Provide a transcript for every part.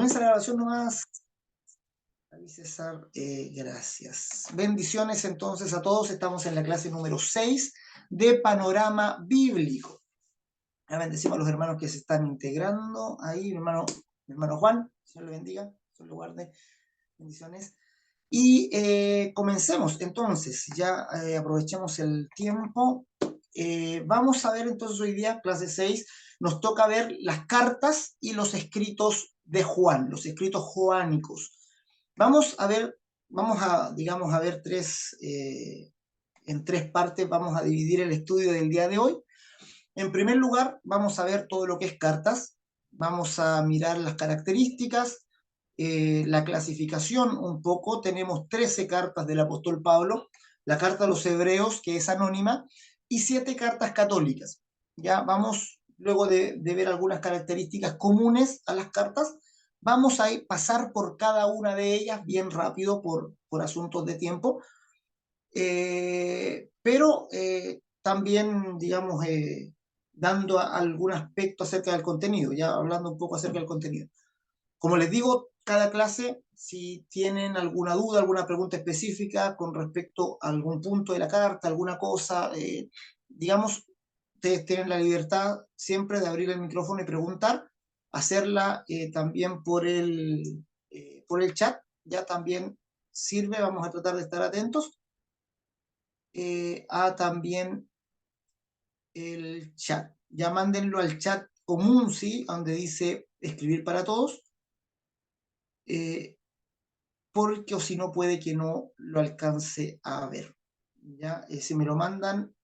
Comienza la grabación nomás. Ahí César, gracias. Bendiciones entonces a todos. Estamos en la clase número 6 de Panorama Bíblico. Ya bendecimos a los hermanos que se están integrando. Ahí, mi hermano Juan, Señor le bendiga, Señor le guarde. Bendiciones. Y comencemos entonces, ya aprovechemos el tiempo. Vamos a ver entonces hoy día, clase 6, nos toca ver las cartas y los escritos de Juan, los escritos joánicos. Vamos a ver, digamos, a ver en tres partes, vamos a dividir el estudio del día de hoy. En primer lugar, vamos a ver todo lo que es cartas, vamos a mirar las características, la clasificación un poco. Tenemos 13 cartas del apóstol Pablo, la carta a los hebreos, que es anónima, y 7 cartas católicas. Ya vamos, luego de ver algunas características comunes a las cartas, vamos a pasar por cada una de ellas bien rápido por asuntos de tiempo, pero también, digamos, dando algún aspecto acerca del contenido, ya hablando un poco acerca del contenido. Como les digo, cada clase, si tienen alguna duda, alguna pregunta específica con respecto a algún punto de la carta, alguna cosa, digamos, ustedes tienen la libertad siempre de abrir el micrófono y preguntar, hacerla también por el chat, ya también sirve, vamos a tratar de estar atentos a también el chat. Ya mándenlo al chat común, ¿sí? Donde dice escribir para todos. Porque o si no puede que no lo alcance a ver. ¿Ya? Si me lo mandan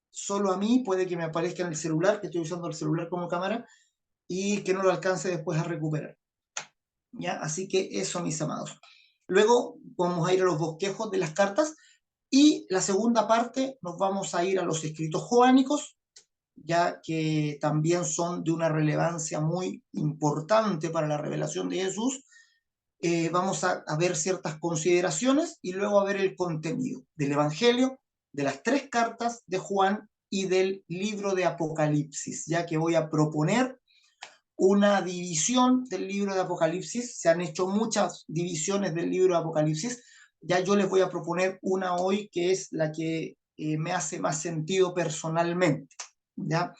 solo a mí, puede que me aparezca en el celular, que estoy usando el celular como cámara, y que no lo alcance después a recuperar. ¿Ya? Así que eso, mis amados. Luego vamos a ir a los bosquejos de las cartas, y la segunda parte nos vamos a ir a los escritos joánicos, ya que también son de una relevancia muy importante para la revelación de Jesús. Vamos a ver ciertas consideraciones y luego a ver el contenido del Evangelio, de las 3 cartas de Juan y del libro de Apocalipsis, ya que voy a proponer una división del libro de Apocalipsis. Se han hecho muchas divisiones del libro de Apocalipsis. Ya yo les voy a proponer una hoy que es la que me hace más sentido personalmente, ¿ya?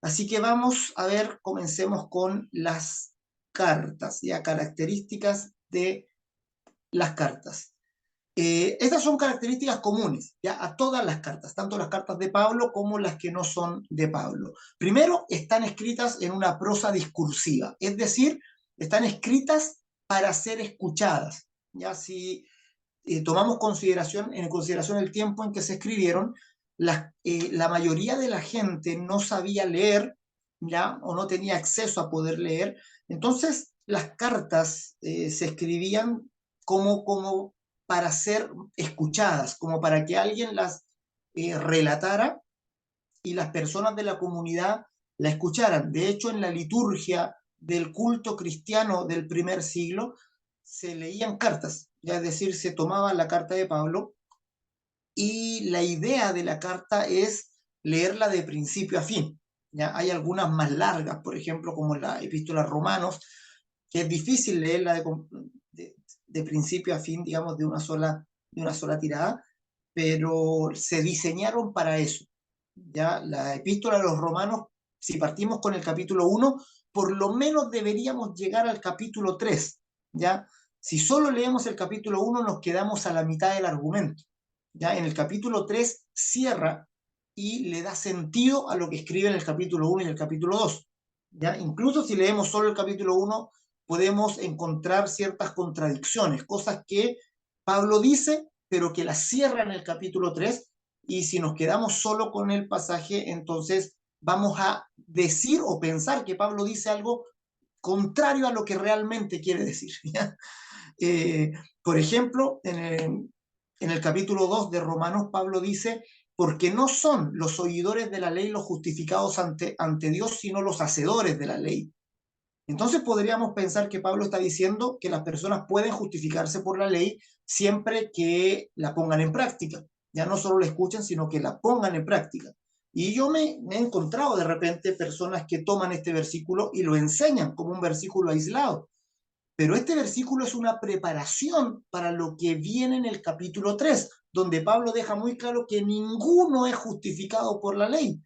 Así que vamos a ver, comencemos con las cartas, ya características de las cartas. Estas son características comunes ya a todas las cartas, tanto las cartas de Pablo como las que no son de Pablo. Primero, están escritas en una prosa discursiva, es decir, están escritas para ser escuchadas. Ya si tomamos en consideración el tiempo en que se escribieron, la mayoría de la gente no sabía leer, ya, o no tenía acceso a poder leer. Entonces las cartas se escribían como para ser escuchadas, como para que alguien las relatara y las personas de la comunidad la escucharan. De hecho, en la liturgia del culto cristiano del primer siglo se leían cartas, ya es decir, se tomaba la carta de Pablo, y la idea de la carta es leerla de principio a fin. ¿Ya? Hay algunas más largas, por ejemplo, como la Epístola a Romanos, que es difícil leerla de principio a fin, digamos, de una sola tirada, pero se diseñaron para eso. ¿Ya? La Epístola a los Romanos, si partimos con el capítulo 1, por lo menos deberíamos llegar al capítulo 3. ¿Ya? Si solo leemos el capítulo 1, nos quedamos a la mitad del argumento. ¿Ya? En el capítulo 3 cierra y le da sentido a lo que escribe en el capítulo 1 y el capítulo 2. ¿Ya? Incluso si leemos solo el capítulo 1, podemos encontrar ciertas contradicciones, cosas que Pablo dice, pero que las cierra en el capítulo 3, y si nos quedamos solo con el pasaje, entonces vamos a decir o pensar que Pablo dice algo contrario a lo que realmente quiere decir. ¿Ya? Eh, por ejemplo, en el capítulo 2 de Romanos, Pablo dice, porque no son los oidores de la ley los justificados ante Dios, sino los hacedores de la ley. Entonces podríamos pensar que Pablo está diciendo que las personas pueden justificarse por la ley siempre que la pongan en práctica. Ya no solo la escuchen, sino que la pongan en práctica. Y yo me he encontrado de repente personas que toman este versículo y lo enseñan como un versículo aislado. Pero este versículo es una preparación para lo que viene en el capítulo 3, donde Pablo deja muy claro que ninguno es justificado por la ley.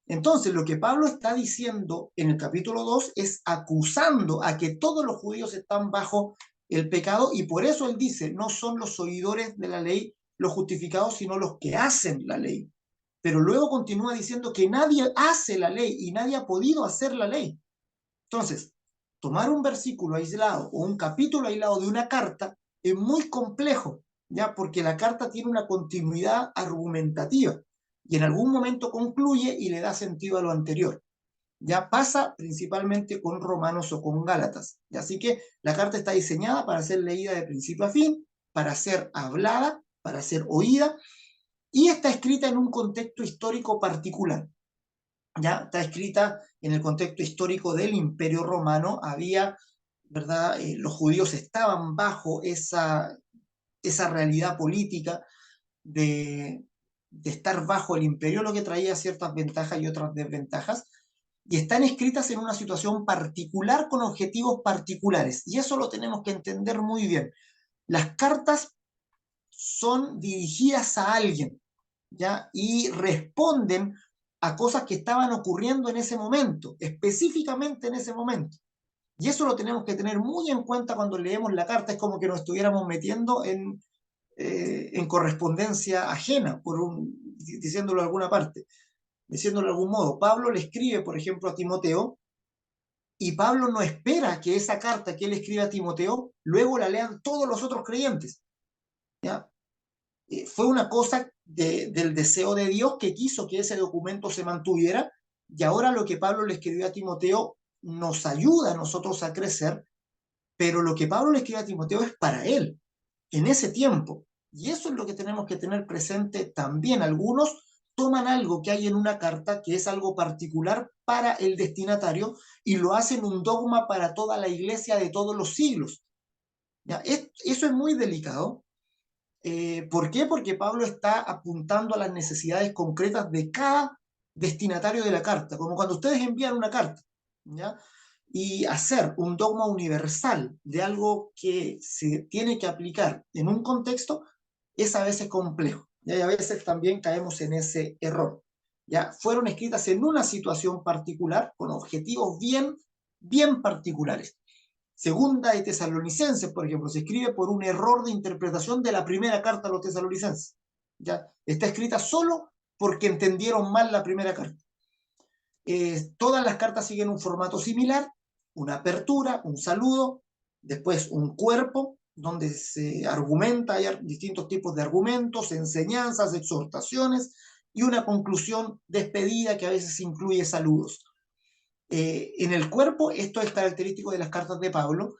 Entonces, lo que Pablo está diciendo en el capítulo 2 es acusando a que todos los judíos están bajo el pecado, y por eso él dice, no son los oidores de la ley los justificados, sino los que hacen la ley. Pero luego continúa diciendo que nadie hace la ley y nadie ha podido hacer la ley. Entonces, tomar un versículo aislado o un capítulo aislado de una carta es muy complejo, ¿ya? Porque la carta tiene una continuidad argumentativa y en algún momento concluye y le da sentido a lo anterior. Ya pasa principalmente con Romanos o con Gálatas. ¿Ya? Así que la carta está diseñada para ser leída de principio a fin, para ser hablada, para ser oída, y está escrita en un contexto histórico particular. Ya está escrita en el contexto histórico del Imperio Romano. Había, ¿verdad? Los judíos estaban bajo esa realidad política de estar bajo el imperio, lo que traía ciertas ventajas y otras desventajas, y están escritas en una situación particular con objetivos particulares, y eso lo tenemos que entender muy bien. Las cartas son dirigidas a alguien, ¿ya? Y responden a cosas que estaban ocurriendo en ese momento, específicamente en ese momento. Y eso lo tenemos que tener muy en cuenta cuando leemos la carta, es como que nos estuviéramos metiendo en correspondencia ajena, diciéndolo de alguna parte, diciéndolo de algún modo. Pablo le escribe, por ejemplo, a Timoteo, y Pablo no espera que esa carta que él escribe a Timoteo luego la lean todos los otros creyentes. ¿Ya? Fue una cosa del deseo de Dios que quiso que ese documento se mantuviera, y ahora lo que Pablo le escribió a Timoteo nos ayuda a nosotros a crecer, pero lo que Pablo le escribe a Timoteo es para él, en ese tiempo. Y eso es lo que tenemos que tener presente también. Algunos toman algo que hay en una carta, que es algo particular para el destinatario, y lo hacen un dogma para toda la iglesia de todos los siglos. ¿Ya? Eso es muy delicado. ¿Por qué? Porque Pablo está apuntando a las necesidades concretas de cada destinatario de la carta, como cuando ustedes envían una carta, ¿ya? Y hacer un dogma universal de algo que se tiene que aplicar en un contexto es a veces complejo, ¿ya? Y a veces también caemos en ese error. ¿Ya? Fueron escritas en una situación particular, con objetivos bien particulares. Segunda de Tesalonicenses, por ejemplo, se escribe por un error de interpretación de la primera carta a los tesalonicenses. ¿Ya? Está escrita solo porque entendieron mal la primera carta. Todas las cartas siguen un formato similar, una apertura, un saludo, después un cuerpo donde se argumenta, hay distintos tipos de argumentos, enseñanzas, exhortaciones y una conclusión despedida que a veces incluye saludos. En el cuerpo, esto es característico de las cartas de Pablo,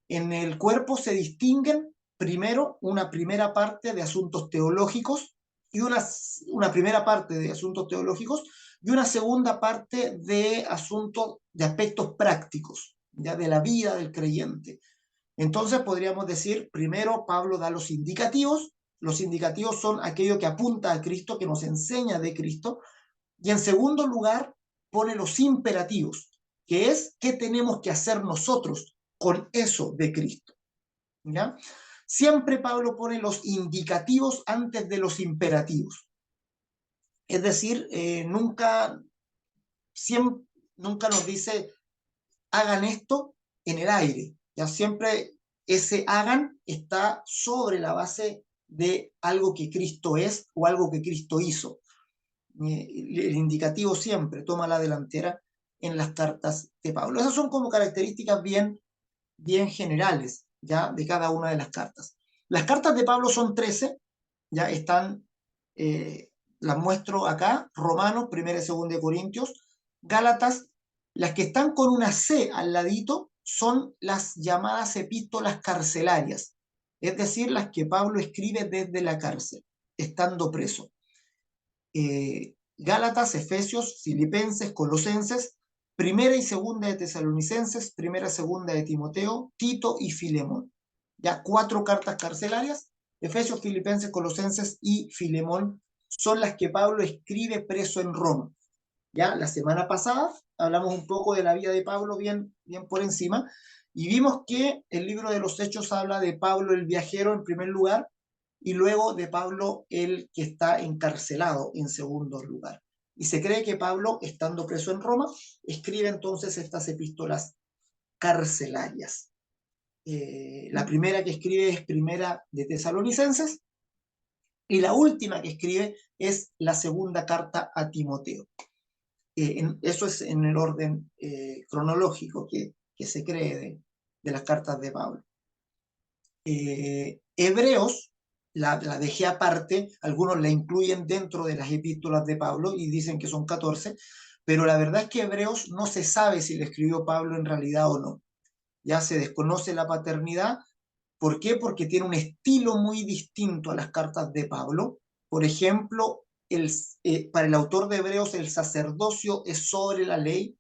en el cuerpo se distinguen primero una primera parte de asuntos teológicos y una primera parte de asuntos teológicos y una segunda parte de asuntos, de aspectos prácticos, ya de la vida del creyente. Entonces podríamos decir, primero Pablo da los indicativos son aquello que apunta a Cristo, que nos enseña de Cristo, y en segundo lugar pone los imperativos, que es qué tenemos que hacer nosotros con eso de Cristo. ¿Ya? Siempre Pablo pone los indicativos antes de los imperativos. Es decir, siempre, nunca nos dice hagan esto en el aire. Ya siempre ese hagan está sobre la base de algo que Cristo es o algo que Cristo hizo. El indicativo siempre toma la delantera en las cartas de Pablo. Esas son como características bien generales, ya, de cada una de las cartas. Las cartas de Pablo son 13, ya están, las muestro acá, Romanos, 1 y 2 de Corintios, Gálatas, las que están con una C al ladito son las llamadas epístolas carcelarias, es decir, las que Pablo escribe desde la cárcel, estando preso. Gálatas, Efesios, Filipenses, Colosenses, primera y segunda de Tesalonicenses, primera y segunda de Timoteo, Tito y Filemón. Ya 4 cartas carcelarias, Efesios, Filipenses, Colosenses y Filemón, son las que Pablo escribe preso en Roma. Ya la semana pasada hablamos un poco de la vida de Pablo bien por encima, Y vimos que el libro de los Hechos habla de Pablo el viajero en primer lugar, y luego de Pablo el que está encarcelado en segundo lugar. Y se cree que Pablo, estando preso en Roma, escribe entonces estas epístolas carcelarias. La primera que escribe es Primera de Tesalonicenses, y la última que escribe es la segunda carta a Timoteo. Eso es en el orden cronológico que se cree de las cartas de Pablo. Hebreos, la dejé aparte, algunos la incluyen dentro de las epístolas de Pablo y dicen que son 14, pero la verdad es que Hebreos no se sabe si le escribió Pablo en realidad o no. Ya se desconoce la paternidad. ¿Por qué? Porque tiene un estilo muy distinto a las cartas de Pablo. Por ejemplo, para el autor de Hebreos el sacerdocio es sobre la ley.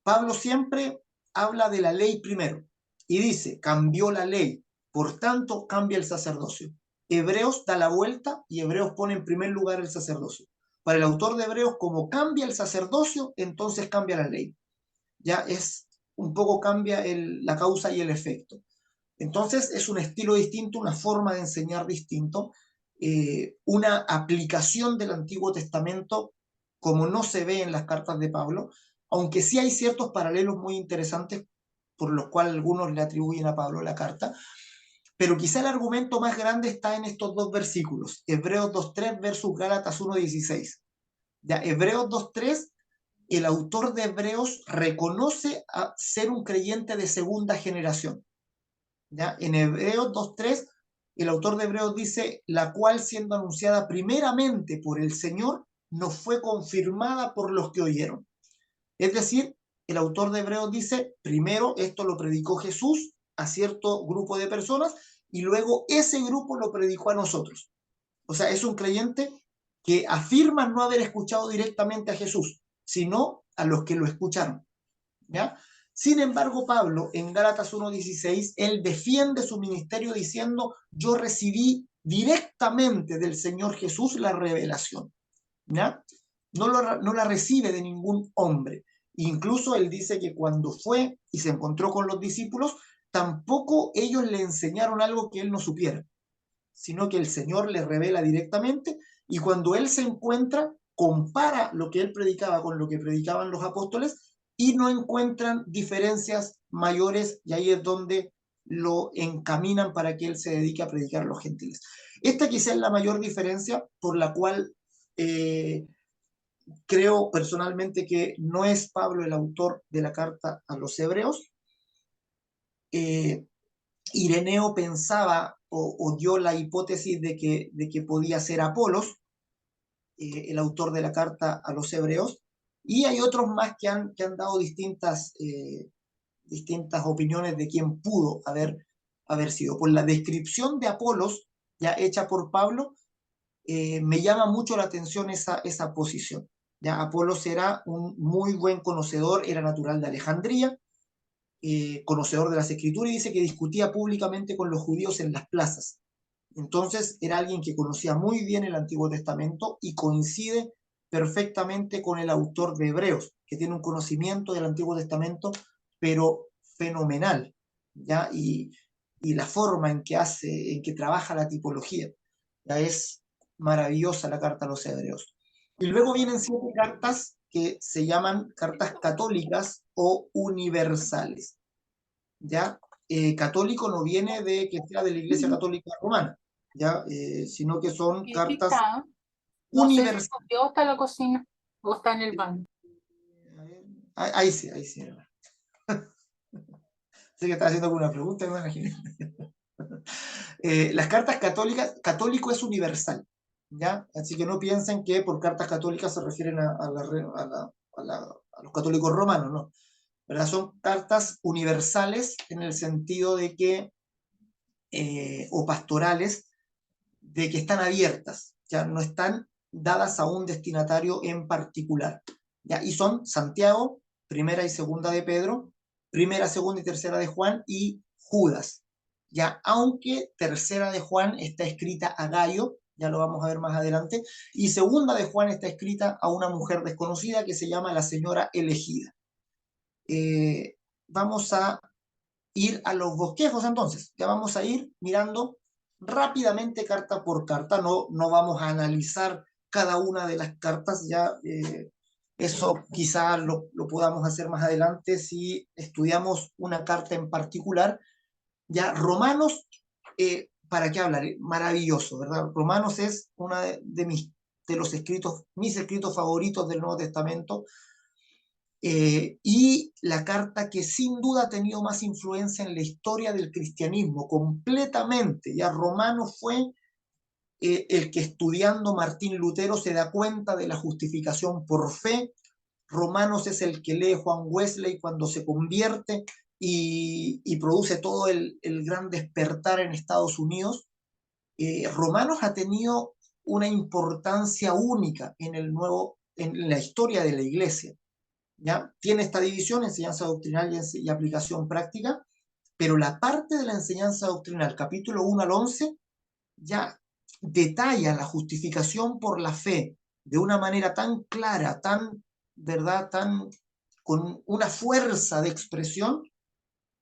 Pablo siempre habla de la ley primero y dice, cambió la ley, por tanto cambia el sacerdocio. Hebreos da la vuelta y Hebreos pone en primer lugar el sacerdocio. Para el autor de Hebreos, como cambia el sacerdocio, entonces cambia la ley. Ya es un poco cambia la causa y el efecto. Entonces es un estilo distinto, una forma de enseñar distinto, una aplicación del Antiguo Testamento como no se ve en las cartas de Pablo, aunque sí hay ciertos paralelos muy interesantes por los cuales algunos le atribuyen a Pablo la carta, pero quizá el argumento más grande está en estos dos versículos, Hebreos 2.3 versus Gálatas 1.16. Ya, Hebreos 2.3, el autor de Hebreos reconoce a ser un creyente de segunda generación. ¿Ya? En Hebreos 2.3, el autor de Hebreos dice, la cual siendo anunciada primeramente por el Señor, no fue confirmada por los que oyeron. Es decir, el autor de Hebreos dice, primero esto lo predicó Jesús a cierto grupo de personas y luego ese grupo lo predicó a nosotros. O sea, es un creyente que afirma no haber escuchado directamente a Jesús, sino a los que lo escucharon. ¿Ya? Sin embargo, Pablo, en Gálatas 1.16, él defiende su ministerio diciendo, yo recibí directamente del Señor Jesús la revelación. ¿Ya? No la recibe de ningún hombre. Incluso él dice que cuando fue y se encontró con los discípulos, tampoco ellos le enseñaron algo que él no supiera, sino que el Señor le revela directamente y cuando él se encuentra, compara lo que él predicaba con lo que predicaban los apóstoles y no encuentran diferencias mayores y ahí es donde lo encaminan para que él se dedique a predicar a los gentiles. Esta quizá es la mayor diferencia por la cual creo personalmente que no es Pablo el autor de la carta a los hebreos. Ireneo pensaba o dio la hipótesis de que podía ser Apolos, el autor de la carta a los hebreos, y hay otros más que han dado distintas opiniones de quién pudo haber sido. Por la descripción de Apolos, ya hecha por Pablo, me llama mucho la atención esa posición. Ya Apolos era un muy buen conocedor, era natural de Alejandría, conocedor de las escrituras y dice que discutía públicamente con los judíos en las plazas. Entonces era alguien que conocía muy bien el Antiguo Testamento y coincide perfectamente con el autor de Hebreos, que tiene un conocimiento del Antiguo Testamento, pero fenomenal, ¿ya? Y la forma en que trabaja la tipología, ya es maravillosa la carta a los Hebreos. Y luego vienen 7 cartas que se llaman cartas católicas o universales, ¿ya? Católico no viene de que sea de la Iglesia Católica Romana, ¿ya? Sino que son cartas No sé si universales. subió hasta la cocina o está en el baño. Ahí sí, ahí sí. Sé que está haciendo alguna pregunta, me imagino. Las cartas católicas, católico es universal, ¿ya? Así que no piensen que por cartas católicas se refieren a los católicos romanos, ¿no? ¿Verdad? Son cartas universales en el sentido de que, o pastorales, de que están abiertas, ya no están dadas a un destinatario en particular, ¿ya? Y son Santiago, primera y segunda de Pedro, primera, segunda y tercera de Juan y Judas, ya, aunque tercera de Juan está escrita a Gayo, ya lo vamos a ver más adelante, y segunda de Juan está escrita a una mujer desconocida que se llama la señora elegida. Vamos a ir a los bosquejos entonces. Ya vamos a ir mirando rápidamente carta por carta, no vamos a analizar cada una de las cartas, ya eso quizá lo podamos hacer más adelante si estudiamos una carta en particular. Ya Romanos, ¿para qué hablar? Maravilloso, ¿verdad? Romanos es uno de los escritos, mis escritos favoritos del Nuevo Testamento, y la carta que sin duda ha tenido más influencia en la historia del cristianismo, completamente. Ya Romanos fue el que estudiando Martín Lutero se da cuenta de la justificación por fe. Romanos es el que lee Juan Wesley cuando se convierte y produce todo el gran despertar en Estados Unidos. Romanos ha tenido una importancia única en la historia de la iglesia. ¿Ya? Tiene esta división, enseñanza doctrinal y aplicación práctica, pero la parte de la enseñanza doctrinal, capítulo 1 al 11, ya detalla la justificación por la fe de una manera tan clara, tan, ¿verdad?, tan con una fuerza de expresión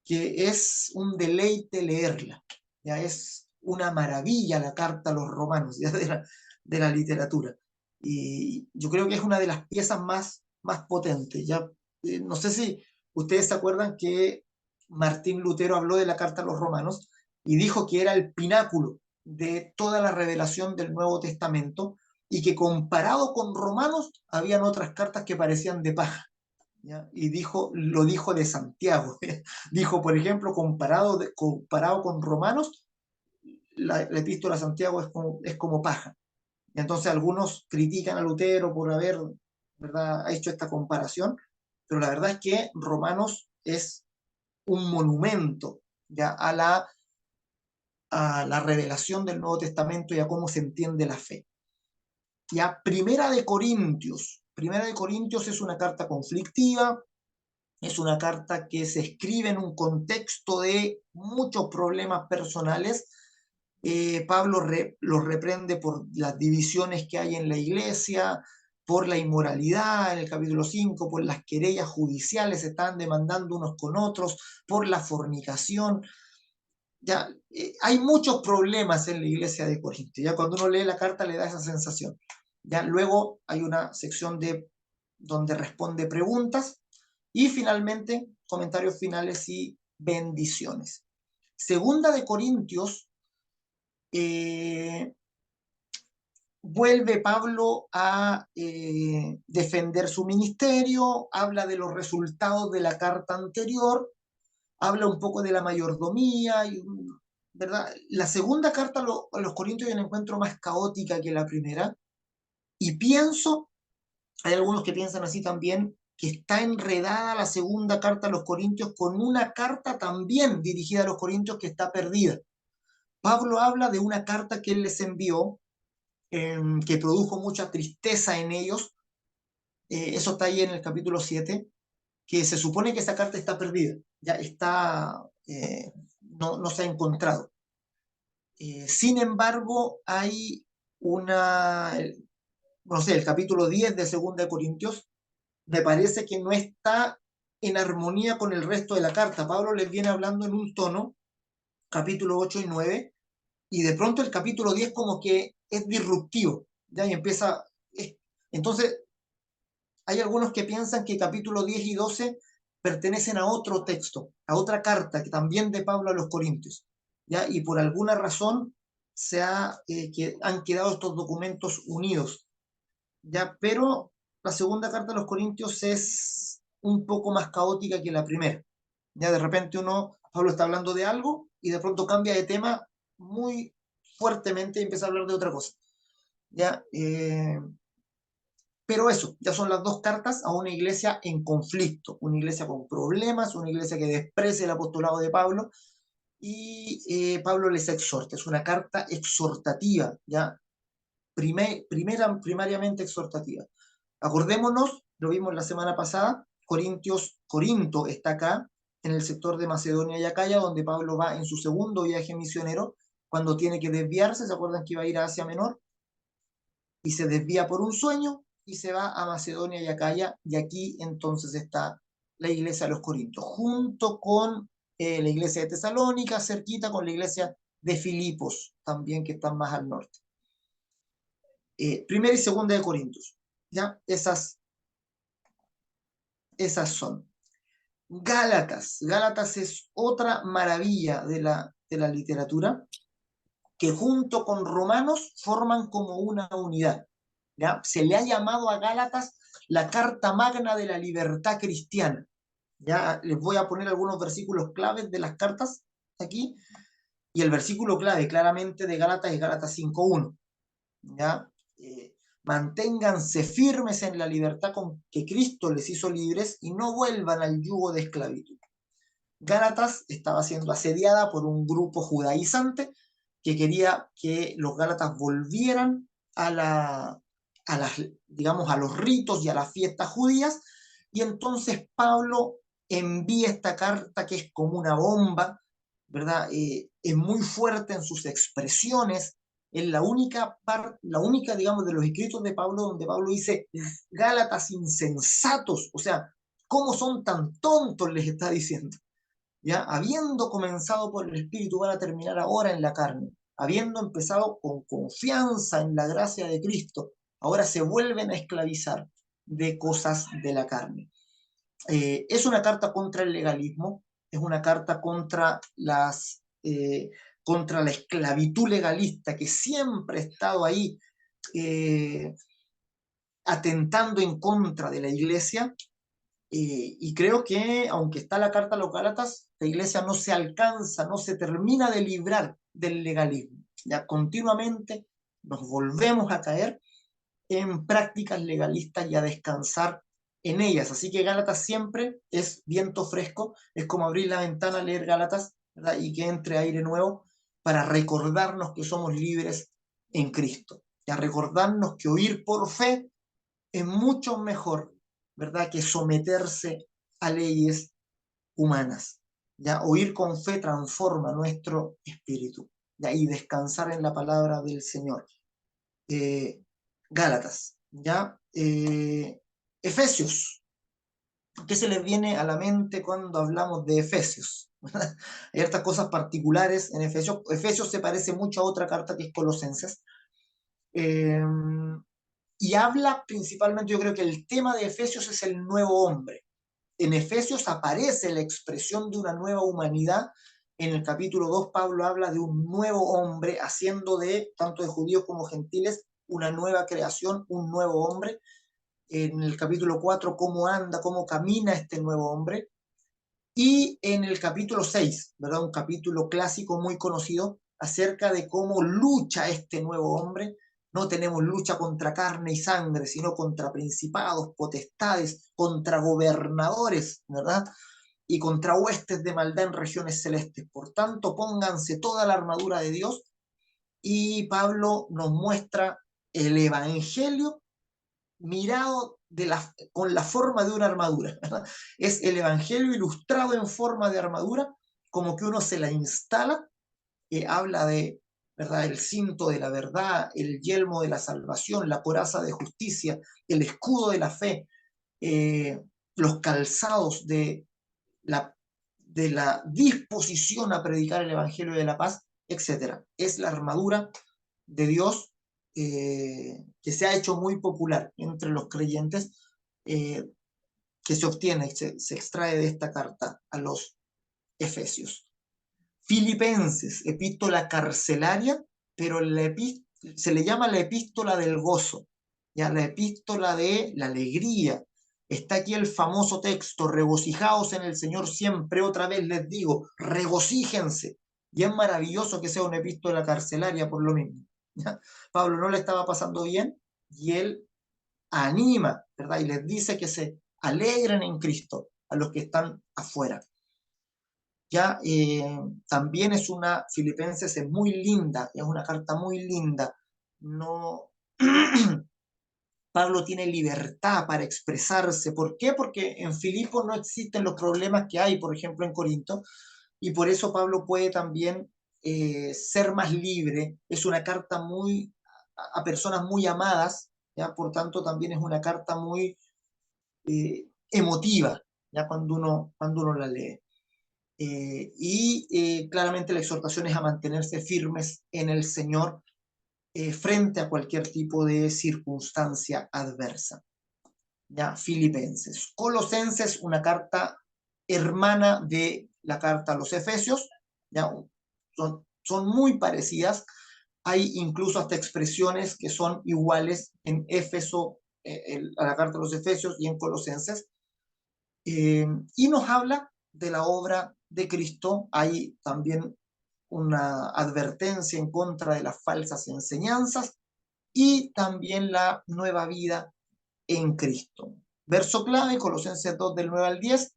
que es un deleite leerla. Ya es una maravilla la carta a los romanos, ya de la literatura. Y yo creo que es una de las piezas más potentes. Ya, no sé si ustedes se acuerdan que Martín Lutero habló de la carta a los romanos y dijo que era el pináculo de toda la revelación del Nuevo Testamento y que comparado con Romanos habían otras cartas que parecían de paja. ¿Ya? Y lo dijo de Santiago. Dijo, por ejemplo, comparado con Romanos, la epístola a Santiago es como paja. Y entonces algunos critican a Lutero por haber, ¿verdad?, hecho esta comparación, pero la verdad es que Romanos es un monumento, ¿ya?, a la revelación del Nuevo Testamento y a cómo se entiende la fe. Ya, Primera de Corintios. Primera de Corintios es una carta conflictiva, es una carta que se escribe en un contexto de muchos problemas personales. Pablo los reprende por las divisiones que hay en la iglesia, por la inmoralidad en el capítulo 5, por las querellas judiciales, se están demandando unos con otros, por la fornicación. Ya, hay muchos problemas en la iglesia de Corinto. Ya cuando uno lee la carta le da esa sensación. Ya luego hay una sección donde responde preguntas y finalmente comentarios finales y bendiciones. Segunda de Corintios, eh, vuelve Pablo a defender su ministerio, habla de los resultados de la carta anterior, habla un poco de la mayordomía, ¿verdad? La segunda carta a los Corintios yo la encuentro más caótica que la primera, y hay algunos que piensan así también, que está enredada la segunda carta a los Corintios con una carta también dirigida a los Corintios que está perdida. Pablo habla de una carta que él les envió, que produjo mucha tristeza en ellos, eso está ahí en el capítulo 7, que se supone que esa carta está perdida, ya está, no se ha encontrado. Sin embargo, hay no sé, el capítulo 10 de 2 de Corintios, me parece que no está en armonía con el resto de la carta. Pablo les viene hablando en un tono, capítulo 8 y 9, y de pronto el capítulo 10 como que es disruptivo, ¿ya? Y empieza... entonces, hay algunos que piensan que capítulo 10 y 12 pertenecen a otro texto, a otra carta que también de Pablo a los Corintios, ¿ya? Y por alguna razón que han quedado estos documentos unidos, ¿ya? Pero la segunda carta a los Corintios es un poco más caótica que la primera. Ya de repente Pablo está hablando de algo y de pronto cambia de tema muy fuertemente y empieza a hablar de otra cosa. ¿Ya? Pero eso, ya son las dos cartas a una iglesia en conflicto, una iglesia con problemas, una iglesia que desprecia el apostolado de Pablo, y Pablo les exhorta. Es una carta exhortativa, ya primariamente exhortativa. Acordémonos, lo vimos la semana pasada, Corinto está acá, en el sector de Macedonia y Acaya, donde Pablo va en su segundo viaje misionero, cuando tiene que desviarse, ¿se acuerdan que iba a ir a Asia Menor? Y se desvía por un sueño y se va a Macedonia y Acaya, y aquí entonces está la iglesia de los Corintios, junto con la iglesia de Tesalónica, cerquita con la iglesia de Filipos, también que están más al norte. Primera y segunda de Corintios, ¿ya? Esas son. Gálatas. Gálatas es otra maravilla de la literatura que junto con Romanos forman como una unidad. ¿Ya? Se le ha llamado a Gálatas la carta magna de la libertad cristiana. Ya les voy a poner algunos versículos claves de las cartas aquí, y el versículo clave claramente de Gálatas es Gálatas 5:1. ¿Ya? Manténganse firmes en la libertad con que Cristo les hizo libres y no vuelvan al yugo de esclavitud. Gálatas estaba siendo asediada por un grupo judaizante que quería que los gálatas volvieran digamos, a los ritos y a las fiestas judías, y entonces Pablo envía esta carta que es como una bomba, ¿verdad? Es muy fuerte en sus expresiones, es la única, digamos, de los escritos de Pablo donde Pablo dice, Gálatas insensatos, o sea, ¿cómo son tan tontos? Les está diciendo. ¿Ya? Habiendo comenzado por el Espíritu, van a terminar ahora en la carne. Habiendo empezado con confianza en la gracia de Cristo, ahora se vuelven a esclavizar de cosas de la carne. Es una carta contra el legalismo, es una carta contra la esclavitud legalista que siempre ha estado ahí atentando en contra de la iglesia. Y creo que, aunque está la carta a los Gálatas, la iglesia no se alcanza, no se termina de librar del legalismo. Ya continuamente nos volvemos a caer en prácticas legalistas y a descansar en ellas. Así que Gálatas siempre es viento fresco, es como abrir la ventana, leer Gálatas, ¿verdad? Y que entre aire nuevo para recordarnos que somos libres en Cristo. Y a recordarnos que oír por fe es mucho mejor, ¿verdad?, que someterse a leyes humanas. ¿Ya? Oír con fe transforma nuestro espíritu, ¿ya? Y descansar en la palabra del Señor. Gálatas, ¿ya? Efesios. ¿Qué se les viene a la mente cuando hablamos de Efesios? Hay estas cosas particulares en Efesios. Efesios se parece mucho a otra carta que es Colosenses. Y habla principalmente, yo creo que el tema de Efesios es el nuevo hombre. En Efesios aparece la expresión de una nueva humanidad. En el capítulo 2 Pablo habla de un nuevo hombre, haciendo de, tanto de judíos como gentiles, una nueva creación, un nuevo hombre. En el capítulo 4 cómo anda, cómo camina este nuevo hombre. Y en el capítulo 6, ¿verdad? Un capítulo clásico muy conocido acerca de cómo lucha este nuevo hombre. No tenemos lucha contra carne y sangre, sino contra principados, potestades, contra gobernadores, ¿verdad? Y contra huestes de maldad en regiones celestes. Por tanto, pónganse toda la armadura de Dios, y Pablo nos muestra el evangelio mirado con la forma de una armadura. Es el evangelio ilustrado en forma de armadura, como que uno se la instala. Habla de, ¿verdad?, el cinto de la verdad, el yelmo de la salvación, la coraza de justicia, el escudo de la fe, los calzados de la disposición a predicar el evangelio de la paz, etc. Es la armadura de Dios que se ha hecho muy popular entre los creyentes, que se obtiene, se extrae de esta carta a los Efesios. Filipenses, epístola carcelaria, pero se le llama la epístola del gozo, ya la epístola de la alegría. Está aquí el famoso texto, regocijaos en el Señor siempre, otra vez les digo, regocíjense. Y es maravilloso que sea una epístola carcelaria por lo mismo. ¿Ya? Pablo no le estaba pasando bien y él anima, ¿verdad? Y les dice que se alegren en Cristo a los que están afuera. Ya también es una, Filipenses es muy linda, es una carta muy linda. No, Pablo tiene libertad para expresarse. ¿Por qué? Porque en Filipos no existen los problemas que hay, por ejemplo, en Corinto, y por eso Pablo puede también ser más libre. Es una carta muy a personas muy amadas, ¿ya? Por tanto, también es una carta muy emotiva, ¿ya? Cuando uno la lee. Claramente la exhortación es a mantenerse firmes en el Señor frente a cualquier tipo de circunstancia adversa. Ya, Filipenses. Colosenses, una carta hermana de la carta a los Efesios, ya, son muy parecidas. Hay incluso hasta expresiones que son iguales en Éfeso, a la carta a los Efesios y en Colosenses. Y nos habla de la obra de Cristo. Hay también una advertencia en contra de las falsas enseñanzas y también la nueva vida en Cristo. Verso clave, Colosenses 2 del 9 al 10,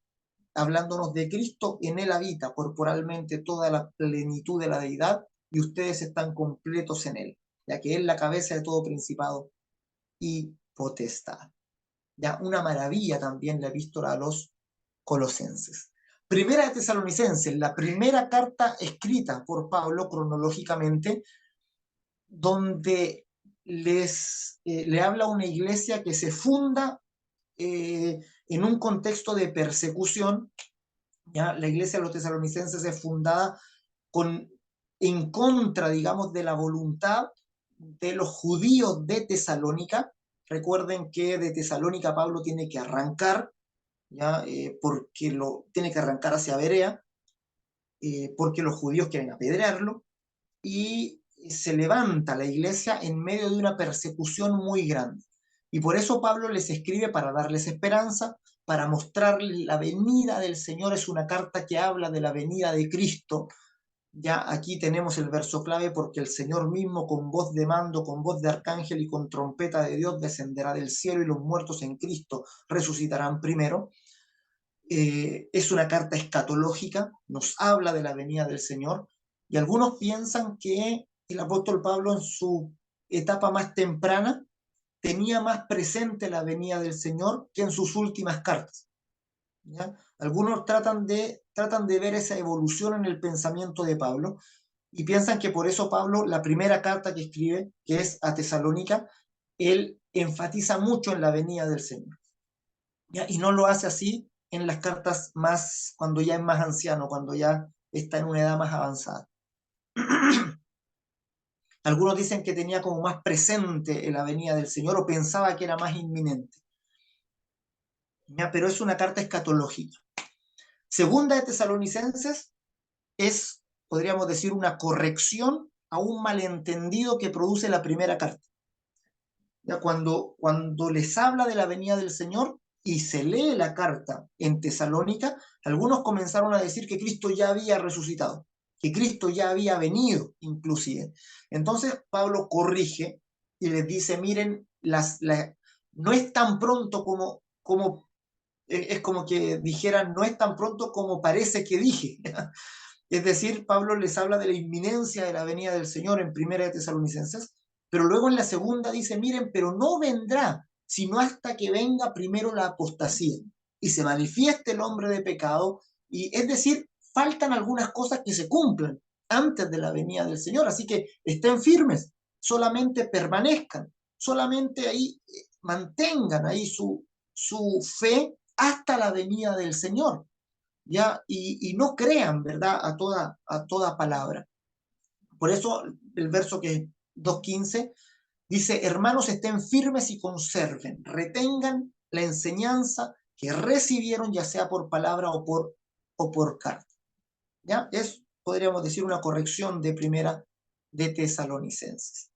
hablándonos de Cristo, en él habita corporalmente toda la plenitud de la deidad y ustedes están completos en él, ya que él es la cabeza de todo principado y potestad. Ya, una maravilla también la epístola a los Colosenses. Primera de Tesalonicenses, la primera carta escrita por Pablo cronológicamente, donde le habla a una iglesia que se funda en un contexto de persecución. ¿Ya? La iglesia de los tesalonicenses es fundada en contra, digamos, de la voluntad de los judíos de Tesalónica. Recuerden que de Tesalónica Pablo tiene que arrancar, ¿ya? Porque tiene que arrancar hacia Berea, porque los judíos quieren apedrearlo, y se levanta la iglesia en medio de una persecución muy grande. Y por eso Pablo les escribe para darles esperanza, para mostrarles la venida del Señor. Es una carta que habla de la venida de Cristo. Ya aquí tenemos el verso clave: porque el Señor mismo con voz de mando, con voz de arcángel y con trompeta de Dios descenderá del cielo y los muertos en Cristo resucitarán primero. Es una carta escatológica, nos habla de la venida del Señor, y algunos piensan que el apóstol Pablo en su etapa más temprana tenía más presente la venida del Señor que en sus últimas cartas. ¿Ya? Algunos tratan de ver esa evolución en el pensamiento de Pablo y piensan que por eso Pablo, la primera carta que escribe, que es a Tesalónica, él enfatiza mucho en la venida del Señor. ¿Ya? Y no lo hace así en las cartas más, cuando ya es más anciano, cuando ya está en una edad más avanzada. Algunos dicen que tenía como más presente la venida del Señor o pensaba que era más inminente. ¿Ya? Pero es una carta escatológica. Segunda de Tesalonicenses es, podríamos decir, una corrección a un malentendido que produce la primera carta. Ya cuando les habla de la venida del Señor y se lee la carta en Tesalónica, algunos comenzaron a decir que Cristo ya había resucitado, que Cristo ya había venido inclusive. Entonces Pablo corrige y les dice: miren, no es tan pronto como es como que dijeran, no es tan pronto como parece que dije. Es decir, Pablo les habla de la inminencia de la venida del Señor en Primera de Tesalonicenses, pero luego en la segunda dice: miren, pero no vendrá sino hasta que venga primero la apostasía y se manifieste el hombre de pecado. Y es decir, faltan algunas cosas que se cumplan antes de la venida del Señor, así que estén firmes, solamente permanezcan, solamente ahí mantengan ahí su fe hasta la venida del Señor. ¿Ya? Y no crean, ¿verdad?, a toda palabra. Por eso el verso que es 2.15 dice: hermanos, estén firmes y conserven, retengan la enseñanza que recibieron, ya sea por palabra o por carta. ¿Ya? Es, podríamos decir, una corrección de primera de Tesalonicenses.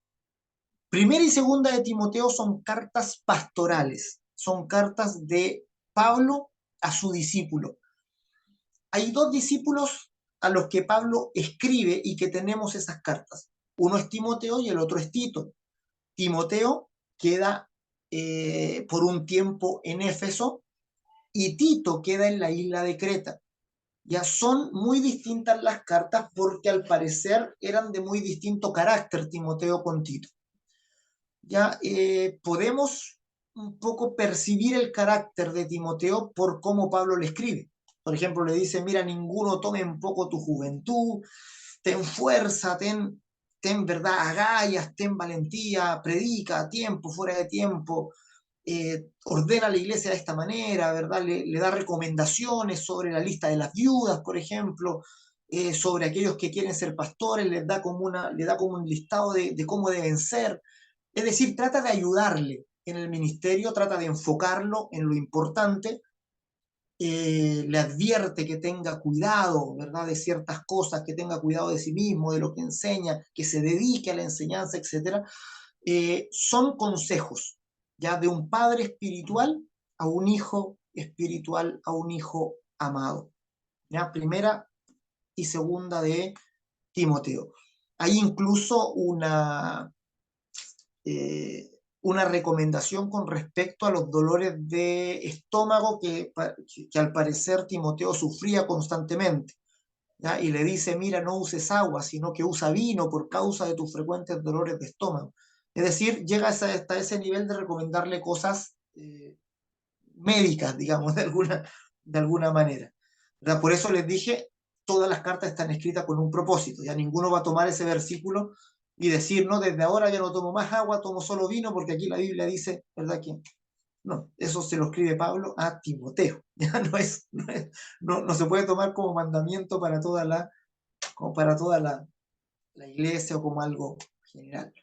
Primera y segunda de Timoteo son cartas pastorales, son cartas de Pablo a su discípulo. Hay dos discípulos a los que Pablo escribe y que tenemos esas cartas. Uno es Timoteo y el otro es Tito. Timoteo queda por un tiempo en Éfeso y Tito queda en la isla de Creta. Ya son muy distintas las cartas porque al parecer eran de muy distinto carácter Timoteo con Tito. Ya podemos un poco percibir el carácter de Timoteo por cómo Pablo le escribe. Por ejemplo, le dice: mira, ninguno tome un poco tu juventud, ten fuerza, ten verdad, agallas, ten valentía, predica a tiempo, fuera de tiempo, ordena a la iglesia de esta manera, ¿verdad? Le da recomendaciones sobre la lista de las viudas, por ejemplo, sobre aquellos que quieren ser pastores, le da como un listado de cómo deben ser. Es decir, trata de ayudarle en el ministerio, trata de enfocarlo en lo importante, le advierte que tenga cuidado, ¿verdad? De ciertas cosas, que tenga cuidado de sí mismo, de lo que enseña, que se dedique a la enseñanza, etcétera. Son consejos, ya de un padre espiritual a un hijo espiritual, a un hijo amado. ¿Ya? Primera y segunda de Timoteo. Hay incluso una recomendación con respecto a los dolores de estómago que al parecer Timoteo sufría constantemente. ¿Ya? Y le dice, mira, no uses agua, sino que usa vino por causa de tus frecuentes dolores de estómago. Es decir, llega hasta ese nivel de recomendarle cosas médicas, digamos, de alguna manera. ¿Verdad? Por eso les dije, todas las cartas están escritas con un propósito. Ya ninguno va a tomar ese versículo y decir, no, desde ahora ya no tomo más agua, tomo solo vino, porque aquí la Biblia dice, ¿verdad? Que no, eso se lo escribe Pablo a Timoteo. Ya no se puede tomar como mandamiento para como para toda la iglesia o como algo general.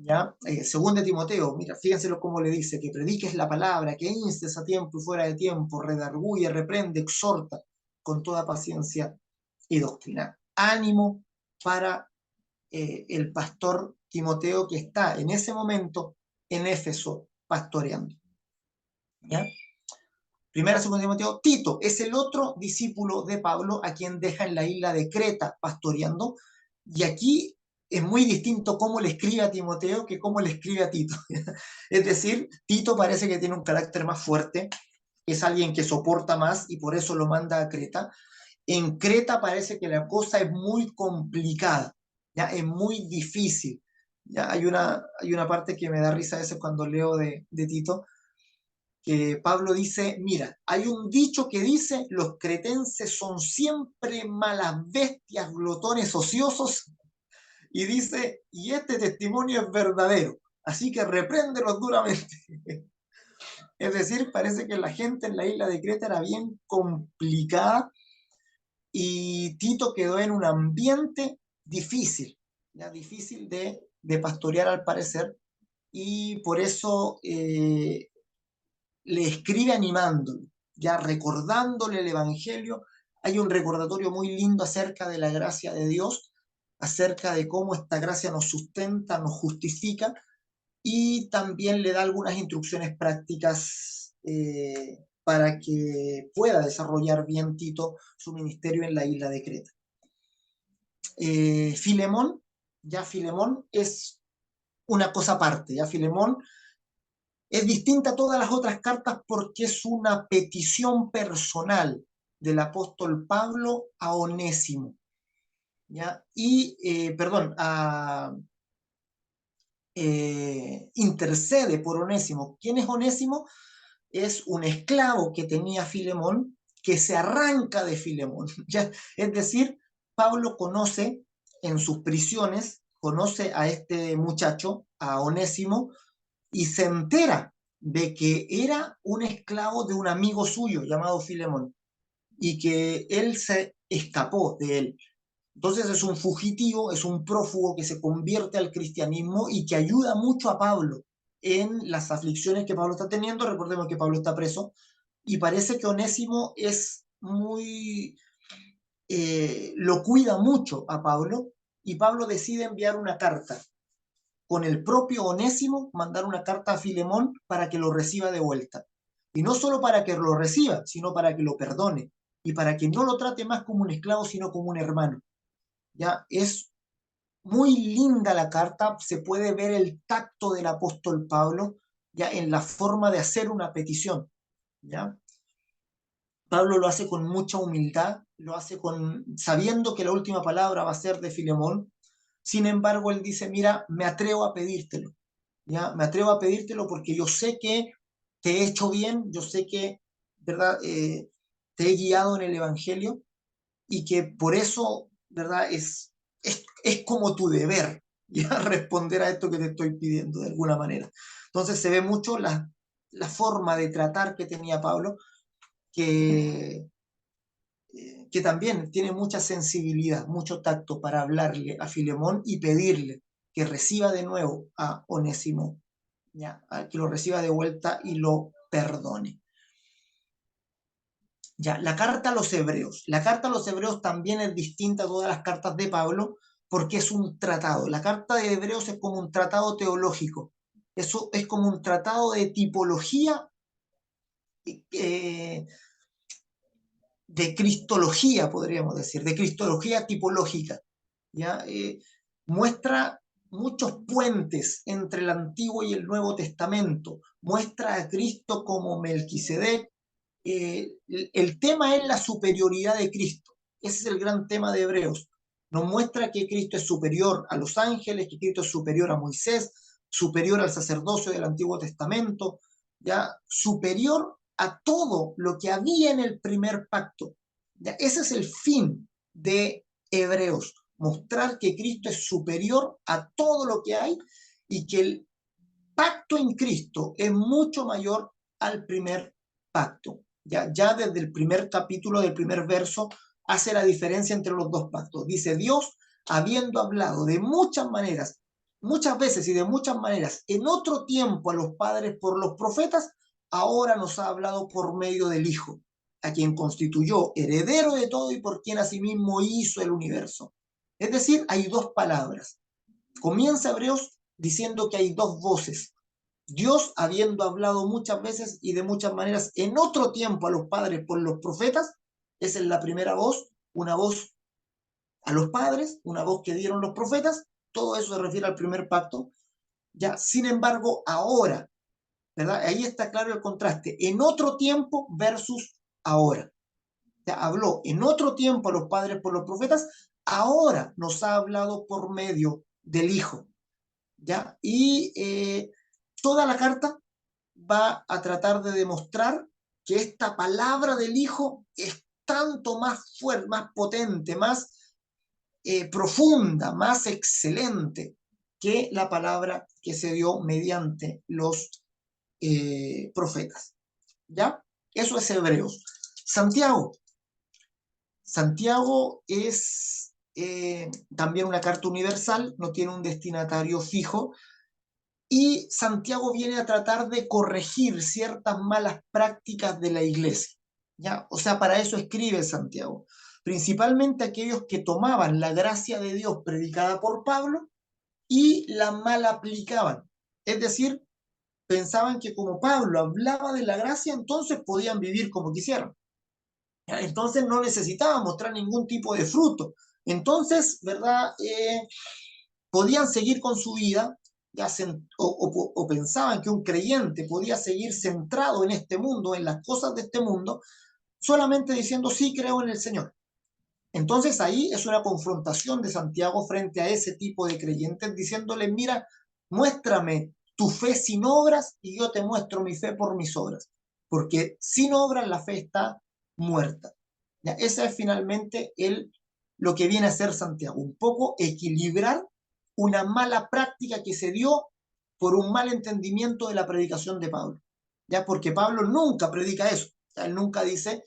¿Ya? Según de Timoteo, mira, fíjense cómo le dice, que prediques la palabra, que instes a tiempo y fuera de tiempo, redarguye, reprende, exhorta con toda paciencia y doctrina. Ánimo para el pastor Timoteo que está en ese momento en Éfeso pastoreando. ¿Ya? Primera, segunda Timoteo, Tito es el otro discípulo de Pablo a quien deja en la isla de Creta pastoreando, y aquí es muy distinto cómo le escribe a Timoteo que cómo le escribe a Tito. Es decir, Tito parece que tiene un carácter más fuerte, es alguien que soporta más y por eso lo manda a Creta. En Creta parece que la cosa es muy complicada, ¿ya? Es muy difícil. ¿Ya? Hay una parte que me da risa a veces cuando leo de Tito, que Pablo dice, mira, hay un dicho que dice, los cretenses son siempre malas bestias, glotones ociosos, y dice, y este testimonio es verdadero, así que repréndelos duramente. Es decir, parece que la gente en la isla de Creta era bien complicada y Tito quedó en un ambiente difícil, ¿ya? Difícil de pastorear al parecer, y por eso le escribe animándolo, ya recordándole el Evangelio. Hay un recordatorio muy lindo acerca de la gracia de Dios, acerca de cómo esta gracia nos sustenta, nos justifica, y también le da algunas instrucciones prácticas para que pueda desarrollar bien Tito su ministerio en la isla de Creta. Filemón, ya Filemón es una cosa aparte, ya Filemón es distinta a todas las otras cartas porque es una petición personal del apóstol Pablo a Onésimo, ¿ya? Intercede por Onésimo. ¿Quién es Onésimo? Es un esclavo que tenía Filemón, que se arranca de Filemón, ¿ya? Es decir, Pablo conoce en sus prisiones, conoce a este muchacho, a Onésimo, y se entera de que era un esclavo de un amigo suyo llamado Filemón y que él se escapó de él. Entonces es un fugitivo, es un prófugo que se convierte al cristianismo y que ayuda mucho a Pablo en las aflicciones que Pablo está teniendo. Recordemos que Pablo está preso y parece que Onésimo es lo cuida mucho a Pablo, y Pablo decide enviar una carta con el propio Onésimo, mandar una carta a Filemón para que lo reciba de vuelta. Y no solo para que lo reciba, sino para que lo perdone y para que no lo trate más como un esclavo, sino como un hermano. Ya es muy linda la carta, se puede ver el tacto del apóstol Pablo ya en la forma de hacer una petición. ¿Ya? Pablo lo hace con mucha humildad, lo hace sabiendo que la última palabra va a ser de Filemón. Sin embargo, él dice, mira, me atrevo a pedírtelo, ¿ya? Me atrevo a pedírtelo porque yo sé que te he hecho bien, yo sé que, ¿verdad? Te he guiado en el Evangelio y que por eso, ¿verdad? Es como tu deber, ¿ya? Responder a esto que te estoy pidiendo de alguna manera. Entonces se ve mucho la forma de tratar que tenía Pablo, que, que también tiene mucha sensibilidad, mucho tacto para hablarle a Filemón y pedirle que reciba de nuevo a Onésimo, ¿ya? Que lo reciba de vuelta y lo perdone. Ya, la carta a los hebreos. La carta a los hebreos también es distinta a todas las cartas de Pablo porque es un tratado. La carta de hebreos es como un tratado teológico. Eso es como un tratado de tipología, eh, de cristología, podríamos decir, de cristología tipológica. ¿Ya? Muestra muchos puentes entre el Antiguo y el Nuevo Testamento. Muestra a Cristo como Melquisedec. El tema es la superioridad de Cristo. Ese es el gran tema de Hebreos. Nos muestra que Cristo es superior a los ángeles, que Cristo es superior a Moisés, superior al sacerdocio del Antiguo Testamento, ya superior a todo lo que había en el primer pacto. ¿Ya? Ese es el fin de Hebreos, mostrar que Cristo es superior a todo lo que hay y que el pacto en Cristo es mucho mayor al primer pacto. Ya desde el primer capítulo del primer verso hace la diferencia entre los dos pactos. Dice Dios, habiendo hablado de muchas maneras, muchas veces y de muchas maneras, en otro tiempo a los padres por los profetas, ahora nos ha hablado por medio del Hijo, a quien constituyó heredero de todo y por quien asimismo hizo el universo. Es decir, hay dos palabras. Comienza Hebreos diciendo que hay dos voces. Dios, habiendo hablado muchas veces y de muchas maneras en otro tiempo a los padres por los profetas, esa es la primera voz, una voz a los padres, una voz que dieron los profetas, todo eso se refiere al primer pacto. Ya, sin embargo, ahora, ¿verdad? Ahí está claro el contraste, en otro tiempo versus ahora. Ya, habló en otro tiempo a los padres por los profetas, ahora nos ha hablado por medio del Hijo. ¿Ya? Y toda la carta va a tratar de demostrar que esta palabra del Hijo es tanto más fuerte, más potente, más profunda, más excelente que la palabra que se dio mediante los profetas. ¿Ya? Eso es Hebreos. Santiago. Santiago es también una carta universal, no tiene un destinatario fijo, y Santiago viene a tratar de corregir ciertas malas prácticas de la iglesia, ¿ya? O sea, para eso escribe Santiago. Principalmente aquellos que tomaban la gracia de Dios predicada por Pablo y la mal aplicaban. Es decir, pensaban que como Pablo hablaba de la gracia, entonces podían vivir como quisieran. ¿Ya? Entonces no necesitaban mostrar ningún tipo de fruto. Entonces, ¿verdad? Podían seguir con su vida, ya o pensaban que un creyente podía seguir centrado en este mundo, en las cosas de este mundo, solamente diciendo sí creo en el Señor. Entonces ahí es una confrontación de Santiago frente a ese tipo de creyentes, diciéndole, mira, muéstrame tu fe sin obras y yo te muestro mi fe por mis obras, porque sin obras la fe está muerta. ¿Ya? Esa es finalmente lo que viene a hacer Santiago, un poco equilibrar una mala práctica que se dio por un mal entendimiento de la predicación de Pablo. ¿Ya? Porque Pablo nunca predica eso. O sea, él nunca dice,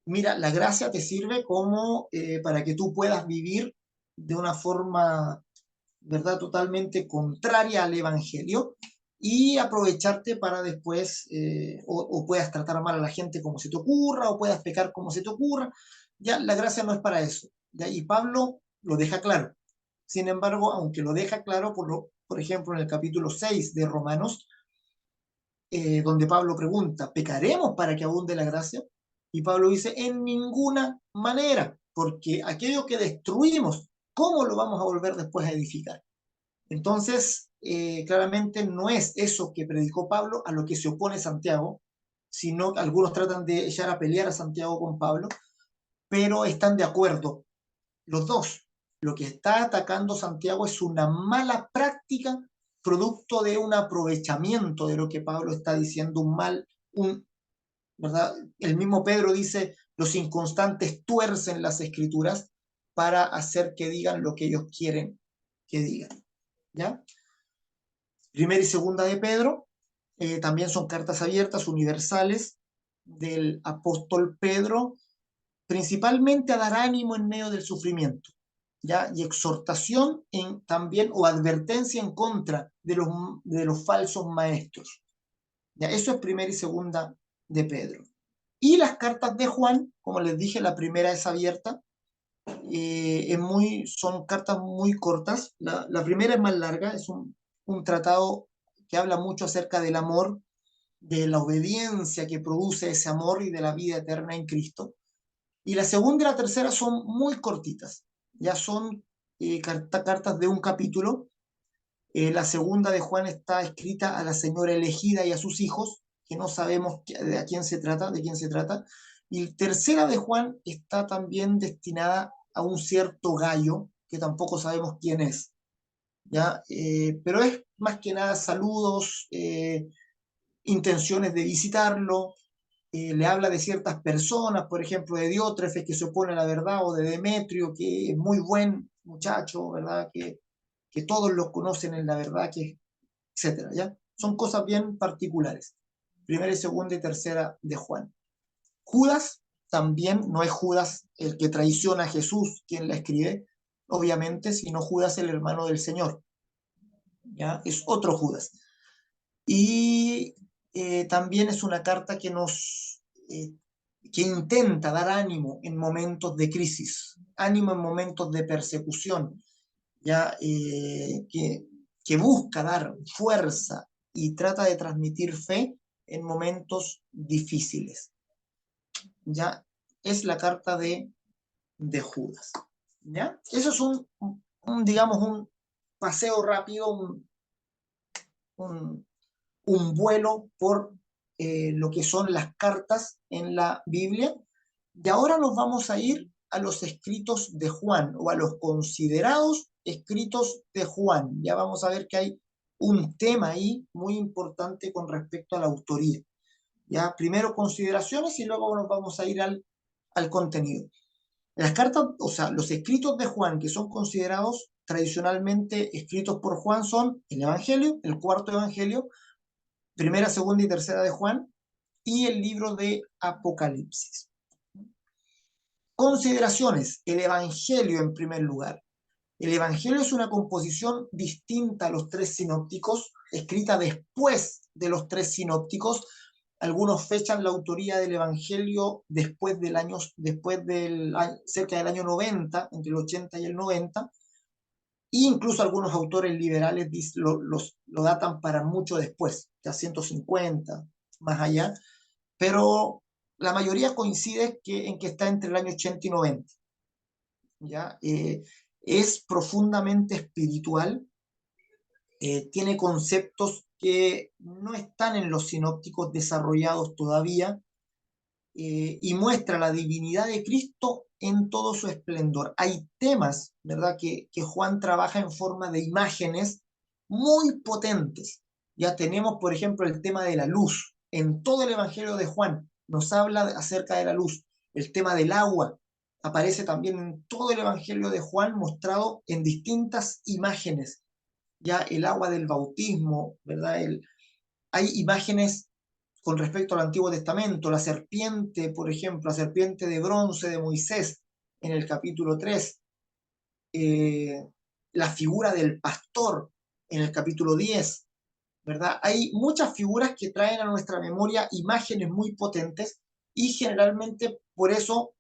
mira, la gracia te sirve como para que tú puedas vivir de una forma, ¿verdad?, totalmente contraria al Evangelio y aprovecharte para después, o puedas tratar mal a la gente como se te ocurra, o puedas pecar como se te ocurra. Ya, la gracia no es para eso. ¿Ya? Y Pablo lo deja claro. Sin embargo, aunque lo deja claro, por ejemplo, en el capítulo 6 de Romanos, donde Pablo pregunta, ¿pecaremos para que abunde la gracia? Y Pablo dice, en ninguna manera, porque aquello que destruimos, ¿cómo lo vamos a volver después a edificar? Entonces, claramente no es eso que predicó Pablo a lo que se opone Santiago, sino que algunos tratan de echar a pelear a Santiago con Pablo, pero están de acuerdo los dos. Lo que está atacando Santiago es una mala práctica producto de un aprovechamiento de lo que Pablo está diciendo, ¿verdad? El mismo Pedro dice, los inconstantes tuercen las escrituras para hacer que digan lo que ellos quieren que digan. ¿Ya? Primera y segunda de Pedro, También son cartas abiertas, universales, del apóstol Pedro, principalmente a dar ánimo en medio del sufrimiento, ¿ya? Y exhortación también, o advertencia en contra de los falsos maestros. ¿Ya? Eso es primera y segunda de Pedro. Y las cartas de Juan, como les dije, la primera es abierta, son cartas muy cortas. La primera es más larga, es un tratado que habla mucho acerca del amor, de la obediencia que produce ese amor y de la vida eterna en Cristo. Y la segunda y la tercera son muy cortitas, ya son cartas de un capítulo. La segunda de Juan está escrita a la señora elegida y a sus hijos, que no sabemos de quién se trata, de quién se trata. Y la tercera de Juan está también destinada a un cierto gallo, que tampoco sabemos quién es, ¿ya? Pero es más que nada saludos, intenciones de visitarlo, le habla de ciertas personas, por ejemplo, de Diótrefes, que se opone a la verdad, o de Demetrio, que es muy buen muchacho, ¿verdad? Que todos lo conocen en la verdad, etcétera, ¿ya? Son cosas bien particulares. Primera y segunda y tercera de Juan. Judas también no es Judas el que traiciona a Jesús quien la escribe, obviamente, sino Judas el hermano del Señor, ¿ya? Es otro Judas. Y también es una carta que intenta dar ánimo en momentos de crisis, ánimo en momentos de persecución, ya que busca dar fuerza y trata de transmitir fe en momentos difíciles. Ya es la carta de Judas. ¿Ya? Eso es digamos, un paseo rápido, un, un vuelo por lo que son las cartas en la Biblia. Y ahora nos vamos a ir a los escritos de Juan, o a los considerados escritos de Juan. Ya vamos a ver que hay un tema ahí muy importante con respecto a la autoría. Ya primero consideraciones y luego nos vamos a ir al contenido. Las cartas, o sea, los escritos de Juan que son considerados tradicionalmente escritos por Juan son el Evangelio, el cuarto Evangelio, primera, segunda y tercera de Juan, y el libro de Apocalipsis. Consideraciones. El Evangelio en primer lugar. El Evangelio es una composición distinta a los tres sinópticos, escrita después de los tres sinópticos. Algunos fechan la autoría del Evangelio cerca del año 90, entre el 80 y el 90, e incluso algunos autores liberales lo datan para mucho después, ya 150, más allá, pero la mayoría coincide en que está entre el año 80 y 90. ¿Ya? Es profundamente espiritual, tiene conceptos que no están en los sinópticos desarrollados todavía, y muestra la divinidad de Cristo en todo su esplendor. Hay temas, ¿verdad?, que Juan trabaja en forma de imágenes muy potentes. Ya tenemos, por ejemplo, el tema de la luz. En todo el Evangelio de Juan nos habla acerca de la luz. El tema del agua aparece también en todo el Evangelio de Juan, mostrado en distintas imágenes. Ya el agua del bautismo, ¿verdad? Hay imágenes con respecto al Antiguo Testamento, la serpiente, por ejemplo, la serpiente de bronce de Moisés en el capítulo 3, la figura del pastor en el capítulo 10, ¿verdad? Hay muchas figuras que traen a nuestra memoria imágenes muy potentes, y generalmente por eso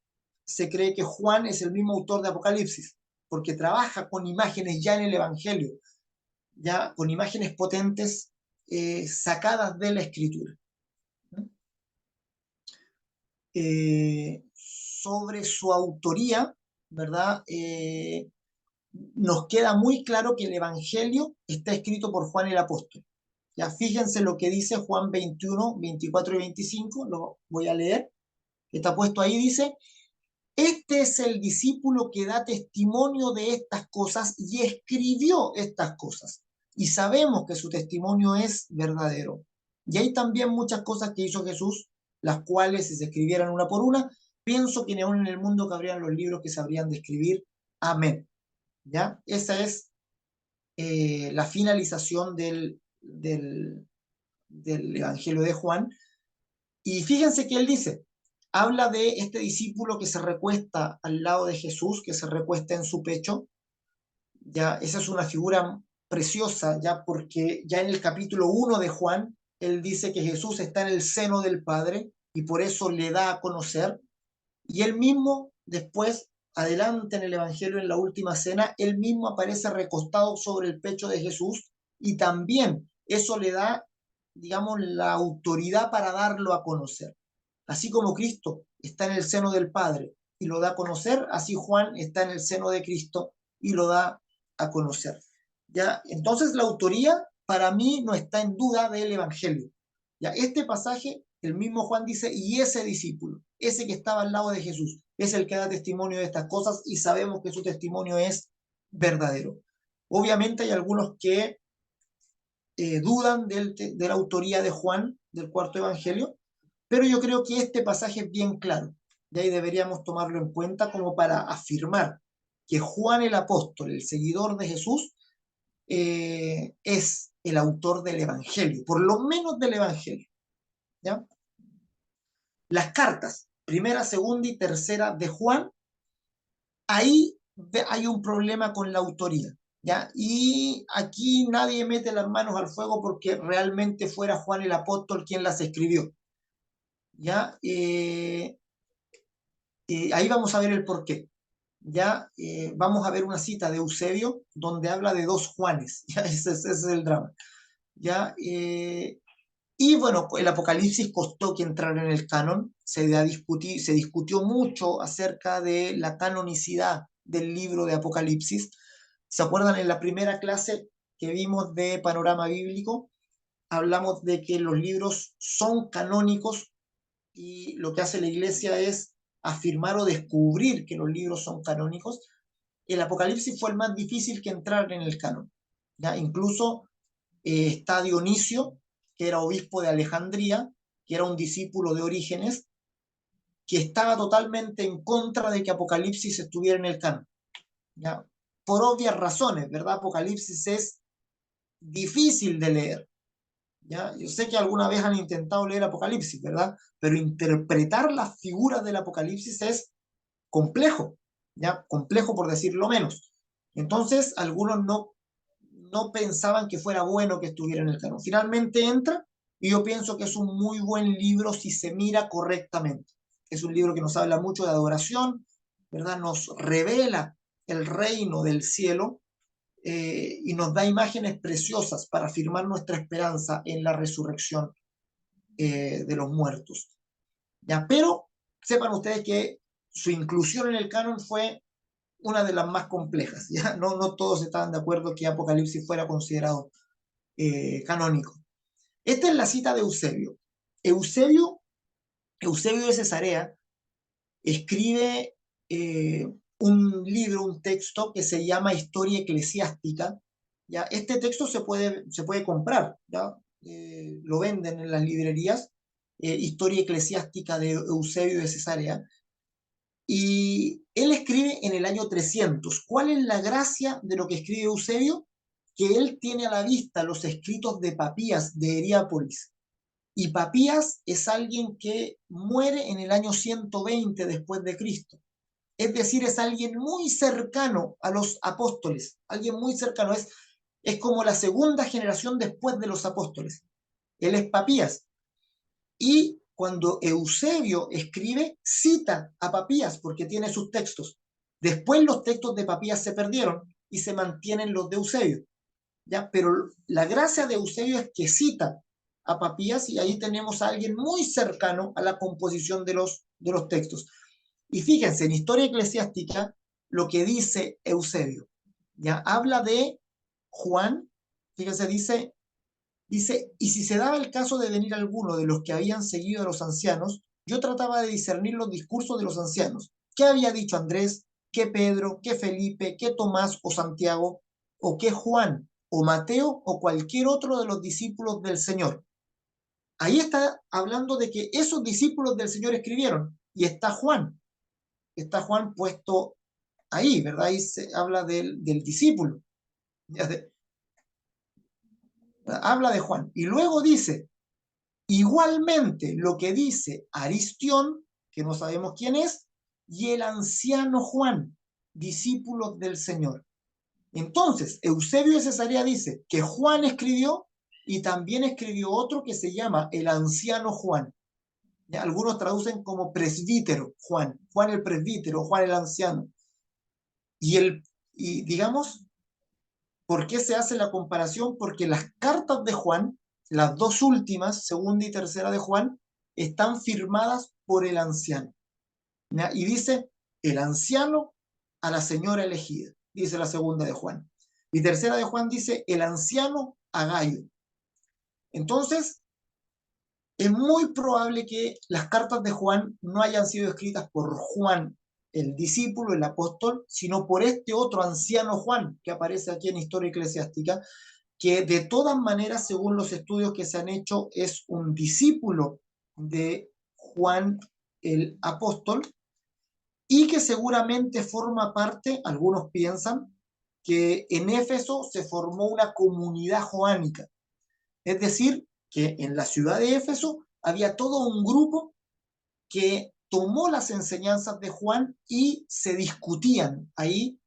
se cree que Juan es el mismo autor de Apocalipsis, porque trabaja con imágenes ya en el Evangelio, ya con imágenes potentes, sacadas de la Escritura. Sobre su autoría, ¿verdad? Nos queda muy claro que el Evangelio está escrito por Juan el Apóstol. Ya fíjense lo que dice Juan 21, 24 y 25, lo voy a leer. Está puesto ahí, dice: este es el discípulo que da testimonio de estas cosas y escribió estas cosas. Y sabemos que su testimonio es verdadero. Y hay también muchas cosas que hizo Jesús, las cuales, si se escribieran una por una, pienso que ni aún en el mundo cabrían los libros que sabrían de escribir. Amén. ¿Ya? Esa es la finalización del Evangelio de Juan. Y fíjense que él dice, habla de este discípulo que se recuesta al lado de Jesús, que se recuesta en su pecho. Ya, esa es una figura preciosa, ya porque ya en el capítulo 1 de Juan, él dice que Jesús está en el seno del Padre y por eso le da a conocer. Y él mismo, después, adelante en el Evangelio, en la última cena, él mismo aparece recostado sobre el pecho de Jesús y también eso le da, digamos, la autoridad para darlo a conocer. Así como Cristo está en el seno del Padre y lo da a conocer, así Juan está en el seno de Cristo y lo da a conocer. ¿Ya? Entonces la autoría para mí no está en duda del Evangelio. ¿Ya? Este pasaje, el mismo Juan dice, y ese discípulo, ese que estaba al lado de Jesús, es el que da testimonio de estas cosas y sabemos que su testimonio es verdadero. Obviamente hay algunos que dudan de la autoría de Juan, del cuarto evangelio, pero yo creo que este pasaje es bien claro, y ahí deberíamos tomarlo en cuenta como para afirmar que Juan el apóstol, el seguidor de Jesús, es el autor del evangelio, por lo menos del evangelio. ¿Ya? Las cartas, primera, segunda y tercera de Juan, ahí hay un problema con la autoría. ¿Ya? Y aquí nadie mete las manos al fuego porque realmente fuera Juan el apóstol quien las escribió. ¿Ya? Ahí vamos a ver el porqué. Ya vamos a ver una cita de Eusebio donde habla de dos Juanes. ¿Ya? Ese es el drama. ¿Ya? Y bueno, el Apocalipsis costó que entrara en el canon, se discutió mucho acerca de la canonicidad del libro de Apocalipsis. ¿Se acuerdan en la primera clase que vimos de Panorama Bíblico? Hablamos de que los libros son canónicos y lo que hace la Iglesia es afirmar o descubrir que los libros son canónicos. El Apocalipsis fue el más difícil que entrar en el canon. ¿Ya? Incluso está Dionisio, que era obispo de Alejandría, que era un discípulo de Orígenes, que estaba totalmente en contra de que Apocalipsis estuviera en el canon. ¿Ya? Por obvias razones, ¿verdad? Apocalipsis es difícil de leer. ¿Ya? Yo sé que alguna vez han intentado leer Apocalipsis, ¿verdad? Pero interpretar las figuras del Apocalipsis es complejo, ¿ya? Complejo por decirlo menos. Entonces, algunos no pensaban que fuera bueno que estuviera en el canon. Finalmente entra y yo pienso que es un muy buen libro si se mira correctamente. Es un libro que nos habla mucho de adoración, ¿verdad? Nos revela el reino del cielo y nos da imágenes preciosas para afirmar nuestra esperanza en la resurrección de los muertos. ¿Ya? Pero sepan ustedes que su inclusión en el canon fue una de las más complejas. ¿Ya? No todos estaban de acuerdo que Apocalipsis fuera considerado canónico. Esta es la cita de Eusebio. Eusebio, Eusebio de Cesarea escribe un libro, un texto que se llama Historia Eclesiástica. ¿Ya? Este texto se puede comprar, ¿ya? Lo venden en las librerías, Historia Eclesiástica de Eusebio de Cesarea. Y él escribe en el año 300. ¿Cuál es la gracia de lo que escribe Eusebio? Que él tiene a la vista los escritos de Papías de Heriápolis. Y Papías es alguien que muere en el año 120 después de Cristo. Es decir, es alguien muy cercano a los apóstoles, alguien muy cercano, es como la segunda generación después de los apóstoles. Él es Papías. Y cuando Eusebio escribe, cita a Papías porque tiene sus textos. Después los textos de Papías se perdieron y se mantienen los de Eusebio. ¿Ya? Pero la gracia de Eusebio es que cita a Papías y ahí tenemos a alguien muy cercano a la composición de los textos. Y fíjense, en Historia Eclesiástica, lo que dice Eusebio, ya habla de Juan, fíjense, dice, y si se daba el caso de venir alguno de los que habían seguido a los ancianos, yo trataba de discernir los discursos de los ancianos. ¿Qué había dicho Andrés? ¿Qué Pedro? ¿Qué Felipe? ¿Qué Tomás o Santiago? ¿O qué Juan? ¿O Mateo? ¿O cualquier otro de los discípulos del Señor? Ahí está hablando de que esos discípulos del Señor escribieron. Y está Juan puesto ahí, ¿verdad? Ahí se habla del discípulo. Habla de Juan. Y luego dice, Igualmente, lo que dice Aristión, que no sabemos quién es, y el anciano Juan, discípulos del Señor. Entonces, Eusebio de Cesarea dice que Juan escribió y también escribió otro que se llama el anciano Juan. ¿Ya? Algunos traducen como presbítero Juan, Juan el presbítero, Juan el anciano. Y digamos, ¿por qué se hace la comparación? Porque las cartas de Juan, las dos últimas, segunda y tercera de Juan, están firmadas por el anciano. ¿Ya? Y dice, el anciano a la señora elegida, dice la segunda de Juan. Y tercera de Juan dice, el anciano a Gayo. Entonces, es muy probable que las cartas de Juan no hayan sido escritas por Juan, el discípulo, el apóstol, sino por este otro anciano Juan, que aparece aquí en Historia Eclesiástica, que de todas maneras, según los estudios que se han hecho, es un discípulo de Juan el apóstol, y que seguramente forma parte, algunos piensan, que en Éfeso se formó una comunidad joánica. Es decir, que en la ciudad de Éfeso había todo un grupo que tomó las enseñanzas de Juan y se discutían ahí,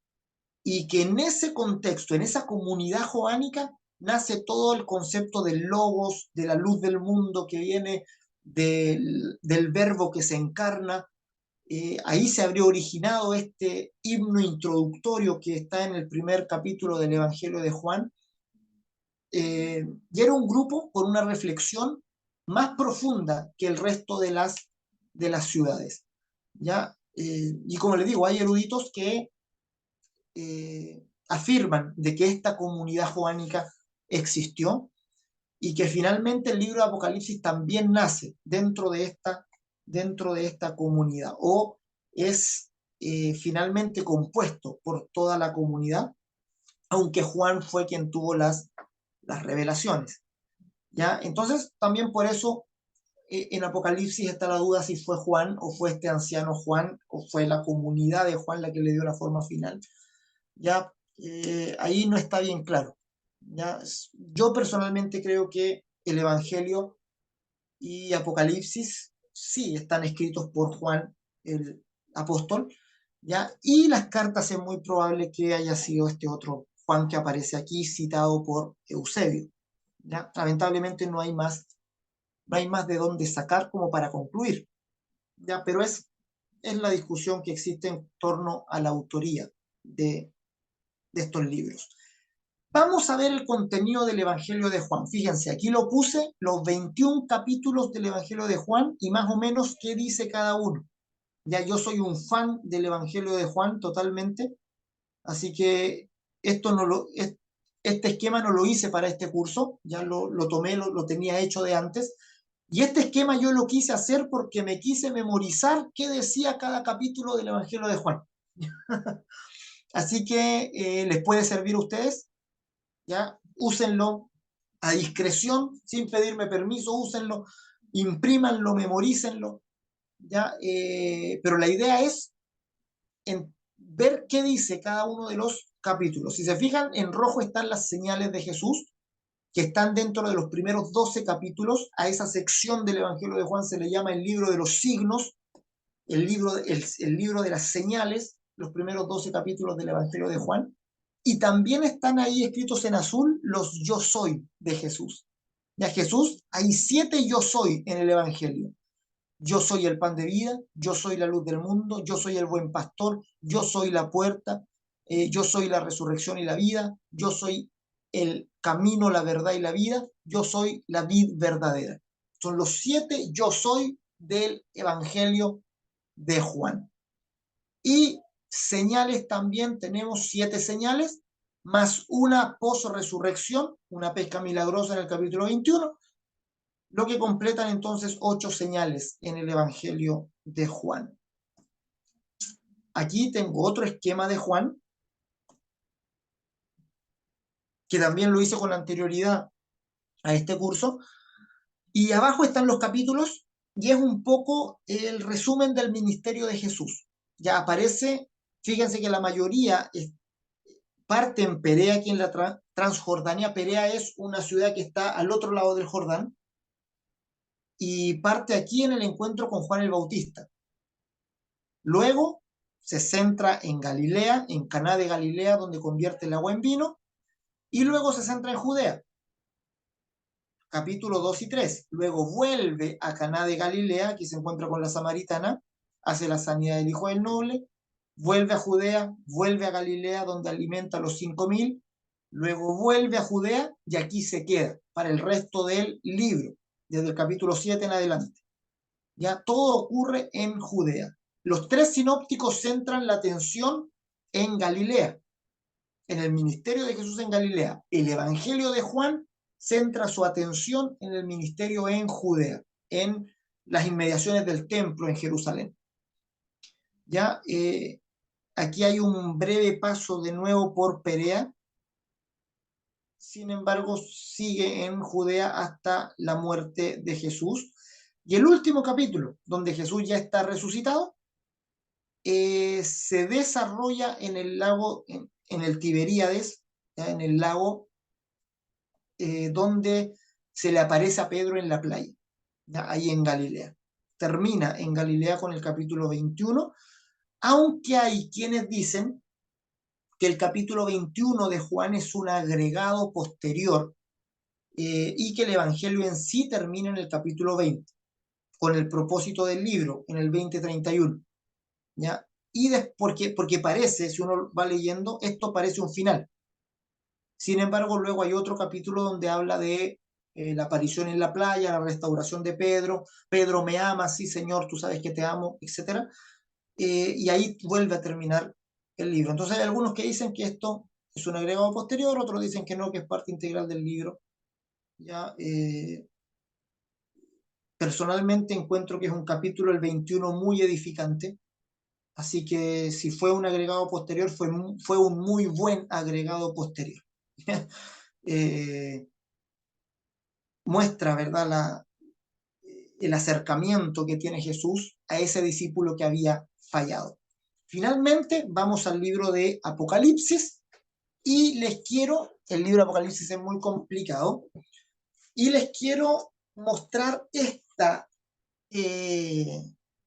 y que en ese contexto, en esa comunidad joánica, nace todo el concepto del logos, de la luz del mundo que viene del verbo que se encarna. Ahí se habría originado este himno introductorio que está en el primer capítulo del Evangelio de Juan, y era un grupo con una reflexión más profunda que el resto de las ciudades. ¿Ya? Y como les digo, hay eruditos que afirman de que esta comunidad joánica existió y que finalmente el libro de Apocalipsis también nace dentro de esta comunidad, o es finalmente compuesto por toda la comunidad, aunque Juan fue quien tuvo las revelaciones. ¿Ya? Entonces, también por eso en Apocalipsis está la duda si fue Juan o fue este anciano Juan o fue la comunidad de Juan la que le dio la forma final. Ya ahí no está bien claro. ¿Ya? Yo personalmente creo que el Evangelio y Apocalipsis sí están escritos por Juan el apóstol, ¿ya? Y las cartas es muy probable que haya sido este otro Juan que aparece aquí citado por Eusebio. ¿Ya? Lamentablemente no hay más de dónde sacar como para concluir. ¿Ya? Pero es la discusión que existe en torno a la autoría de estos libros. Vamos a ver el contenido del Evangelio de Juan. Fíjense, aquí lo puse, los 21 capítulos del Evangelio de Juan y más o menos qué dice cada uno. Ya yo soy un fan del Evangelio de Juan totalmente, así que esto no lo, este esquema no lo hice para este curso, ya lo tomé, lo tenía hecho de antes. Y este esquema yo lo quise hacer porque me quise memorizar qué decía cada capítulo del Evangelio de Juan. Así que les puede servir a ustedes. ¿Ya? Úsenlo a discreción, sin pedirme permiso, úsenlo, imprímanlo, memorícenlo, ¿ya? Pero la idea es ver qué dice cada uno de los capítulos. Si se fijan, en rojo están las señales de Jesús, que están dentro de los primeros 12 capítulos. A esa sección del Evangelio de Juan se le llama el libro de los signos, el libro de las señales, los primeros 12 capítulos del Evangelio de Juan. Y también están ahí escritos en azul los yo soy de Jesús. Ya Jesús, hay 7 yo soy en el Evangelio. Yo soy el pan de vida, yo soy la luz del mundo, yo soy el buen pastor, yo soy la puerta, yo soy la resurrección y la vida, yo soy el camino, la verdad y la vida, yo soy la vid verdadera. Son los 7 yo soy del Evangelio de Juan. Y señales también tenemos 7 señales, más una post-resurrección, una pesca milagrosa en el capítulo 21, lo que completan entonces 8 señales en el Evangelio de Juan. Aquí tengo otro esquema de Juan, que también lo hice con anterioridad a este curso, y abajo están los capítulos, y es un poco el resumen del ministerio de Jesús. Ya aparece, fíjense que la mayoría parte en Perea, aquí en la Transjordania. Perea es una ciudad que está al otro lado del Jordán. y parte aquí en el encuentro con Juan el Bautista. Luego se centra en Galilea, en Caná de Galilea, donde convierte el agua en vino, y luego se centra en Judea, capítulo 2 y 3. Luego vuelve a Caná de Galilea, aquí se encuentra con la samaritana, hace la sanidad del hijo del noble, vuelve a Judea, vuelve a Galilea, donde alimenta a los 5.000, luego vuelve a Judea y aquí se queda para el resto del libro, desde el capítulo 7 en adelante. Ya todo ocurre en Judea. Los tres sinópticos centran la atención en Galilea, en el ministerio de Jesús en Galilea. El Evangelio de Juan centra su atención en el ministerio en Judea, en las inmediaciones del templo en Jerusalén. Ya aquí hay un breve paso de nuevo por Perea. Sin embargo, sigue en Judea hasta la muerte de Jesús. Y el último capítulo, donde Jesús ya está resucitado, se desarrolla en el lago, en el Tiberíades, ¿ya? En el lago donde se le aparece a Pedro en la playa, ¿ya? Ahí en Galilea. Termina en Galilea con el capítulo 21, aunque hay quienes dicen que el capítulo 21 de Juan es un agregado posterior y que el Evangelio en sí termina en el capítulo 20, con el propósito del libro, en el 20:31. ¿Ya? Y porque parece, si uno va leyendo, esto parece un final. Sin embargo, luego hay otro capítulo donde habla de la aparición en la playa, la restauración de Pedro. Pedro me ama, sí, Señor, tú sabes que te amo, etc. Y ahí vuelve a terminar el libro. Entonces hay algunos que dicen que esto es un agregado posterior, otros dicen que no, que es parte integral del libro. Ya, personalmente encuentro que es un capítulo, el 21, muy edificante. Así que si fue un agregado posterior, fue un muy buen agregado posterior. eh, muestra, ¿verdad?, el acercamiento que tiene Jesús a ese discípulo que había fallado. Finalmente, vamos al libro de Apocalipsis y el libro de Apocalipsis es muy complicado, y les quiero mostrar este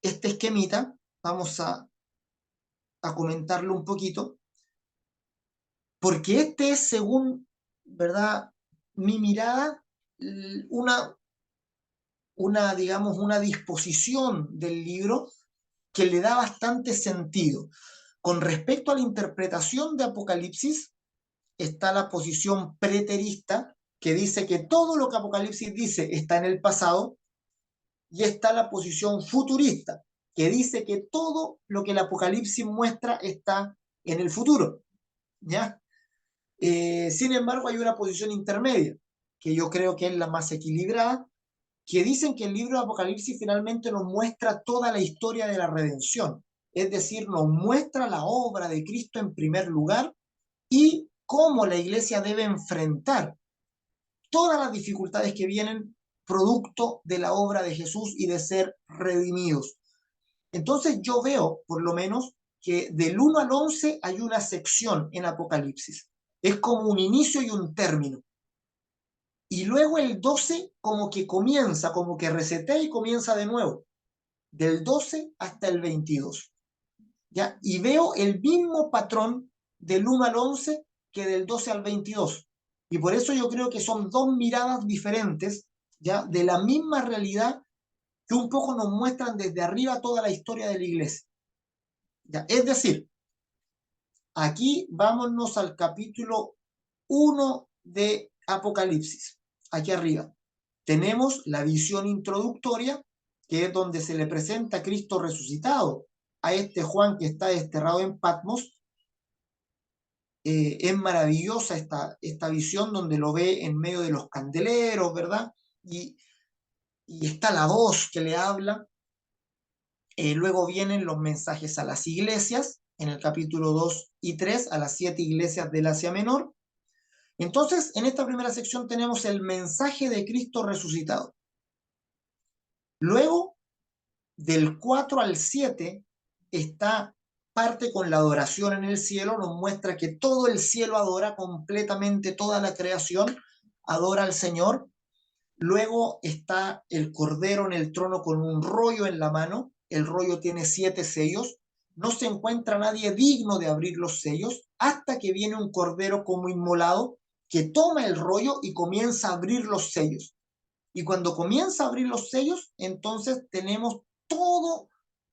esquemita. Vamos a comentarlo un poquito, porque este es, según, ¿verdad?, mi mirada, digamos, una disposición del libro que le da bastante sentido. Con respecto a la interpretación de Apocalipsis, está la posición preterista, que dice que todo lo que Apocalipsis dice está en el pasado, y está la posición futurista, que dice que todo lo que el Apocalipsis muestra está en el futuro, ¿ya? Sin embargo, hay una posición intermedia, que yo creo que es la más equilibrada, que dicen que el libro de Apocalipsis finalmente nos muestra toda la historia de la redención, es decir, nos muestra la obra de Cristo en primer lugar y cómo la iglesia debe enfrentar todas las dificultades que vienen producto de la obra de Jesús y de ser redimidos. Entonces yo veo, por lo menos, que del 1 al 11 hay una sección en Apocalipsis. Es como un inicio y un término. Y luego el 12 como que comienza, como que resetea y comienza de nuevo. Del 12 hasta el 22. ¿Ya? Y veo el mismo patrón del 1 al 11 que del 12 al 22. Y por eso yo creo que son dos miradas diferentes, ¿ya?, de la misma realidad, que un poco nos muestran desde arriba toda la historia de la iglesia. ¿Ya? Es decir, aquí vámonos al capítulo 1 de Apocalipsis. Aquí arriba tenemos la visión introductoria, que es donde se le presenta a Cristo resucitado a este Juan que está desterrado en Patmos. Es maravillosa esta visión, donde lo ve en medio de los candeleros, ¿verdad? Y está la voz que le habla. Luego vienen los mensajes a las iglesias, en el capítulo 2 y 3, a las 7 iglesias del Asia Menor. Entonces, en esta primera sección tenemos el mensaje de Cristo resucitado. Luego, del 4 al 7, está parte con la adoración en el cielo, nos muestra que todo el cielo adora completamente, toda la creación adora al Señor. Luego está el Cordero en el trono con un rollo en la mano. El rollo tiene 7 sellos. No se encuentra nadie digno de abrir los sellos hasta que viene un Cordero como inmolado que toma el rollo y comienza a abrir los sellos. Y cuando comienza a abrir los sellos, entonces tenemos todo,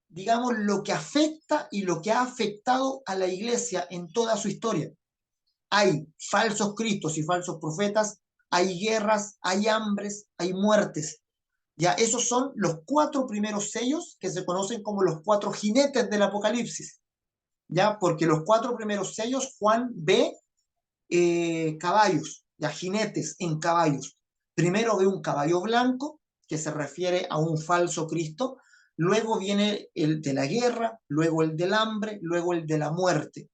digamos, lo que afecta y lo que ha afectado a la iglesia en toda su historia. Hay falsos cristos y falsos profetas, hay guerras, hay hambres, hay muertes. Ya esos son los 4 primeros sellos que se conocen como los 4 jinetes del Apocalipsis. Ya, porque los 4 primeros sellos Juan ve caballos, ya jinetes en caballos. Primero ve un caballo blanco, que se refiere a un falso Cristo, luego viene el de la guerra, luego el del hambre, luego el de la muerte.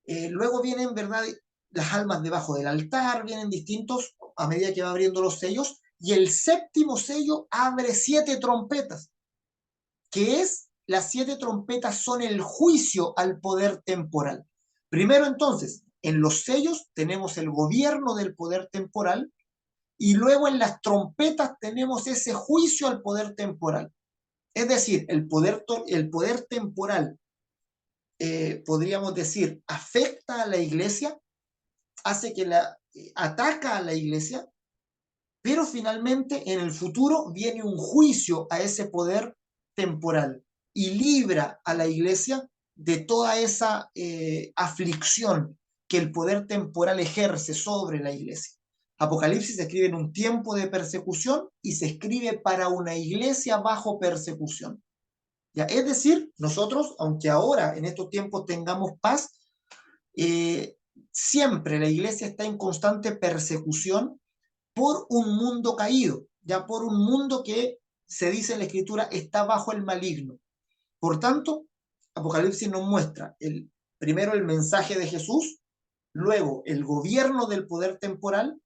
Luego vienen, ¿verdad?, las almas debajo del altar, vienen distintos a medida que va abriendo los sellos, y el séptimo sello abre 7 trompetas, que es, las 7 trompetas son el juicio al poder temporal. Primero entonces, en los sellos tenemos el gobierno del poder temporal, y luego en las trompetas tenemos ese juicio al poder temporal. Es decir, el poder temporal, podríamos decir, afecta a la iglesia, hace que ataca a la iglesia, pero finalmente en el futuro viene un juicio a ese poder temporal y libra a la iglesia de toda esa aflicción que el poder temporal ejerce sobre la iglesia. Apocalipsis se escribe en un tiempo de persecución y se escribe para una iglesia bajo persecución. ¿Ya? Es decir, nosotros, aunque ahora en estos tiempos tengamos paz, eh, siempre la iglesia está en constante persecución por un mundo caído, ya por un mundo que se dice en la escritura está bajo el maligno. Por tanto, Apocalipsis nos muestra primero el mensaje de Jesús, luego el gobierno del poder temporal,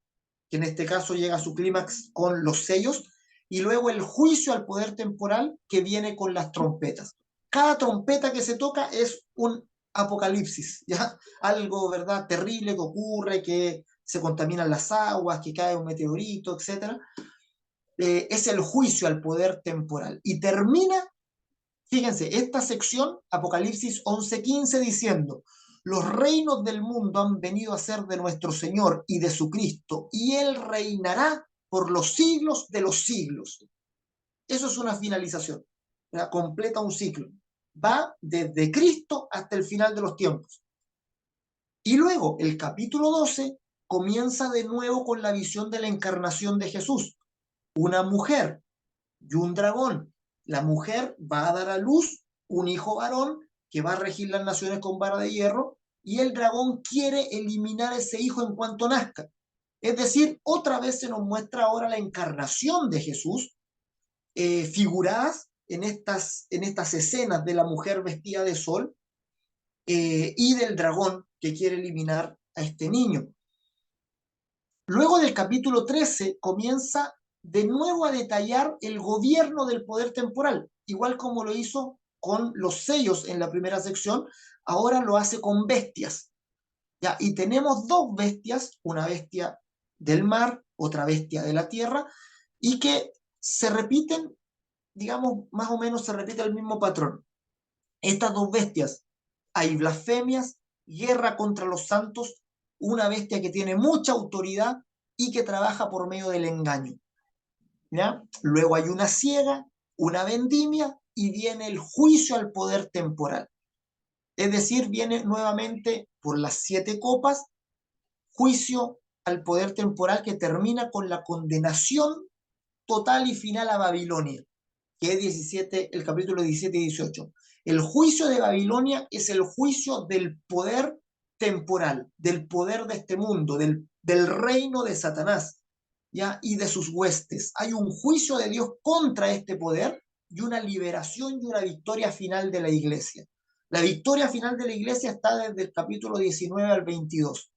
que en este caso llega a su clímax con los sellos, y luego el juicio al poder temporal que viene con las trompetas. Cada trompeta que se toca es un apocalipsis, ¿ya? Algo, ¿verdad?, terrible que ocurre, que se contaminan las aguas, que cae un meteorito, etc. Es el juicio al poder temporal. Y termina, fíjense, esta sección, Apocalipsis 11:15, diciendo: los reinos del mundo han venido a ser de nuestro Señor y de su Cristo, y Él reinará por los siglos de los siglos. Eso es una finalización, ¿verdad? Completa un ciclo. Va desde Cristo hasta el final de los tiempos. Y luego el capítulo 12 comienza de nuevo con la visión de la encarnación de Jesús. Una mujer y un dragón. La mujer va a dar a luz un hijo varón que va a regir las naciones con vara de hierro, y el dragón quiere eliminar a ese hijo en cuanto nazca. Es decir, otra vez se nos muestra ahora la encarnación de Jesús, figuradas en estas escenas de la mujer vestida de sol, y del dragón que quiere eliminar a este niño. Luego del capítulo 13 comienza de nuevo a detallar el gobierno del poder temporal, igual como lo hizo con los sellos en la primera sección, ahora lo hace con bestias. ¿Ya? Y tenemos 2 bestias, una bestia del mar, otra bestia de la tierra, y que se repiten, digamos, más o menos se repite el mismo patrón. Estas 2 bestias, hay blasfemias, guerra contra los santos, una bestia que tiene mucha autoridad y que trabaja por medio del engaño. ¿Ya? Luego hay una ciega, una vendimia y viene el juicio al poder temporal. Es decir, viene nuevamente por las 7 copas, juicio al poder temporal que termina con la condenación total y final a Babilonia, que es 17, el capítulo 17 y 18. El juicio de Babilonia es el juicio del poder temporal, del poder de este mundo, del reino de Satanás, ¿ya? Y de sus huestes. Hay un juicio de Dios contra este poder y una liberación y una victoria final de la iglesia. La victoria final de la iglesia está desde el capítulo 19 al 22.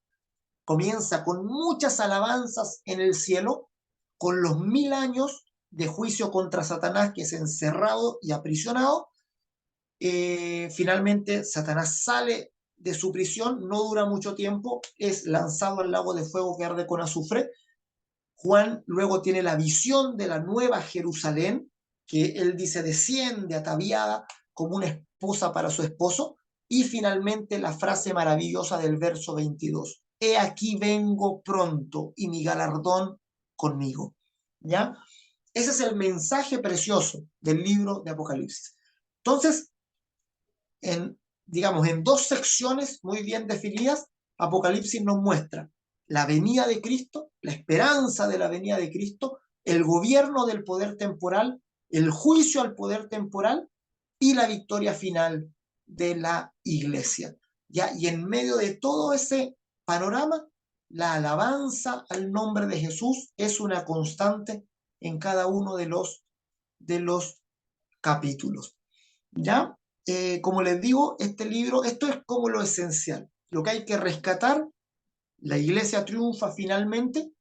Comienza con muchas alabanzas en el cielo, con los 1000 años de juicio contra Satanás, que es encerrado y aprisionado. Finalmente Satanás sale de su prisión, no dura mucho tiempo, es lanzado al lago de fuego que arde con azufre, Juan luego tiene la visión de la nueva Jerusalén, que él dice desciende ataviada como una esposa para su esposo, y finalmente la frase maravillosa del verso 22, he aquí vengo pronto y mi galardón conmigo. ¿Ya? Ese es el mensaje precioso del libro de Apocalipsis. Entonces, digamos, en dos secciones muy bien definidas, Apocalipsis nos muestra la venida de Cristo, la esperanza de la venida de Cristo, el gobierno del poder temporal, el juicio al poder temporal y la victoria final de la iglesia. ¿Ya? Y en medio de todo ese panorama, la alabanza al nombre de Jesús es una constante en cada uno de los capítulos. ¿Ya? Como les digo, este libro, esto es como lo esencial, lo que hay que rescatar, la iglesia triunfa finalmente,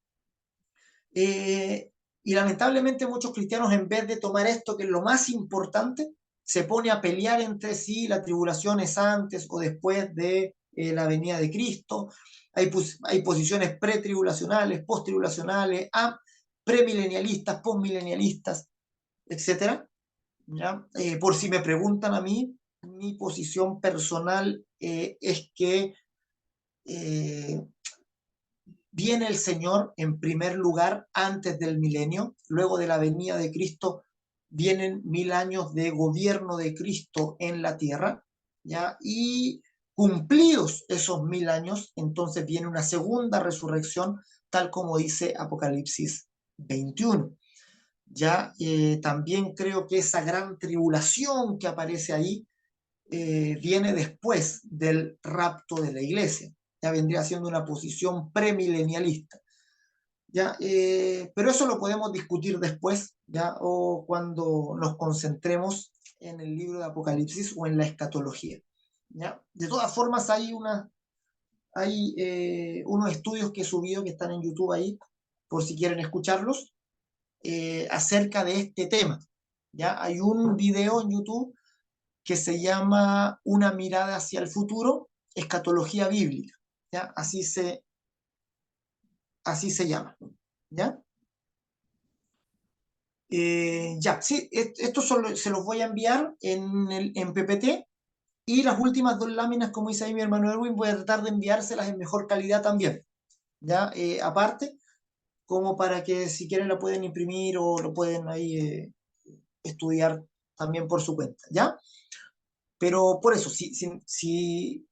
y lamentablemente muchos cristianos en vez de tomar esto, que es lo más importante, se pone a pelear entre sí, la tribulación es antes o después de la venida de Cristo, hay posiciones pretribulacionales, posttribulacionales, premilenialistas, postmilenialistas, etcétera. ¿Ya? Por si me preguntan a mí, mi posición personal es que eh, viene el Señor en primer lugar antes del milenio, luego de la venida de Cristo vienen 1000 años de gobierno de Cristo en la tierra, ¿ya? Y cumplidos esos 1000 años, entonces viene una segunda resurrección, tal como dice Apocalipsis 21. Ya también creo que esa gran tribulación que aparece ahí viene después del rapto de la iglesia. Ya vendría siendo una posición premilenialista. ¿Ya? Pero eso lo podemos discutir después, ¿ya? O cuando nos concentremos en el libro de Apocalipsis o en la escatología. ¿Ya? De todas formas, hay unos estudios que he subido que están en YouTube ahí, por si quieren escucharlos, acerca de este tema. ¿Ya? Hay un video en YouTube que se llama Una mirada hacia el futuro, escatología bíblica. ¿Ya? Así se llama. ¿Ya? Ya, sí, esto se los voy a enviar en PPT, y las últimas dos láminas, como dice ahí mi hermano Erwin, voy a tratar de enviárselas en mejor calidad también. ¿Ya? Aparte, como para que si quieren la pueden imprimir o lo pueden ahí estudiar también por su cuenta, ¿ya? Pero por eso, si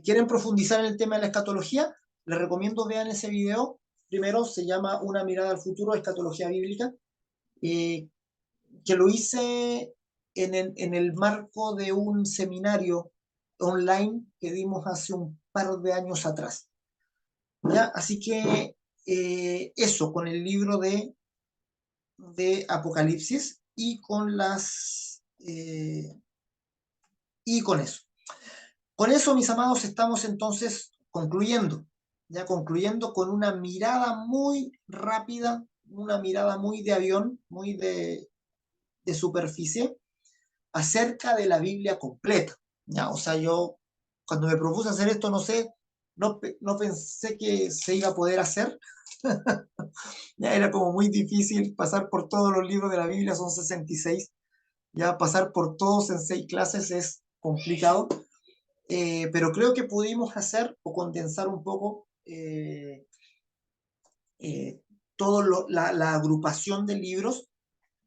quieren profundizar en el tema de la escatología, les recomiendo vean ese video. Primero se llama Una mirada al futuro, escatología bíblica, eh, que lo hice en el marco de un seminario online que dimos hace un par de años atrás. ¿Ya? Así que eso, con el libro de Apocalipsis y con y con eso. Con eso, mis amados, estamos entonces concluyendo, ya concluyendo con una mirada muy rápida, una mirada muy de avión, muy de superficie, acerca de la Biblia completa. ¿Ya? O sea, yo cuando me propuse hacer esto, no sé, no pensé que se iba a poder hacer. Ya era como muy difícil pasar por todos los libros de la Biblia, son 66. Ya pasar por todos en 6 clases es complicado. Pero creo que pudimos hacer o condensar un poco eh, la agrupación de libros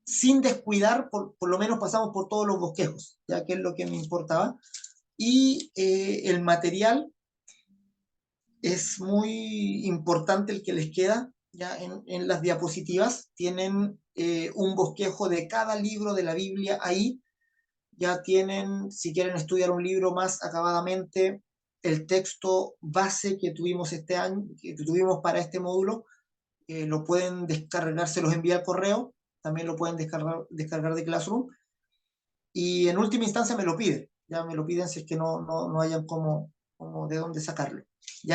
sin descuidar, por lo menos pasamos por todos los bosquejos, ya que es lo que me importaba. Y el material es muy importante el que les queda, ya en las diapositivas tienen un bosquejo de cada libro de la Biblia ahí. Ya tienen, si quieren estudiar un libro más acabadamente, el texto base que tuvimos este año, que tuvimos para este módulo, lo pueden descargar, se los envía al correo, también lo pueden descargar de Classroom, y en última instancia me lo piden, ya me lo piden si es que no hayan como de dónde sacarlo. Ya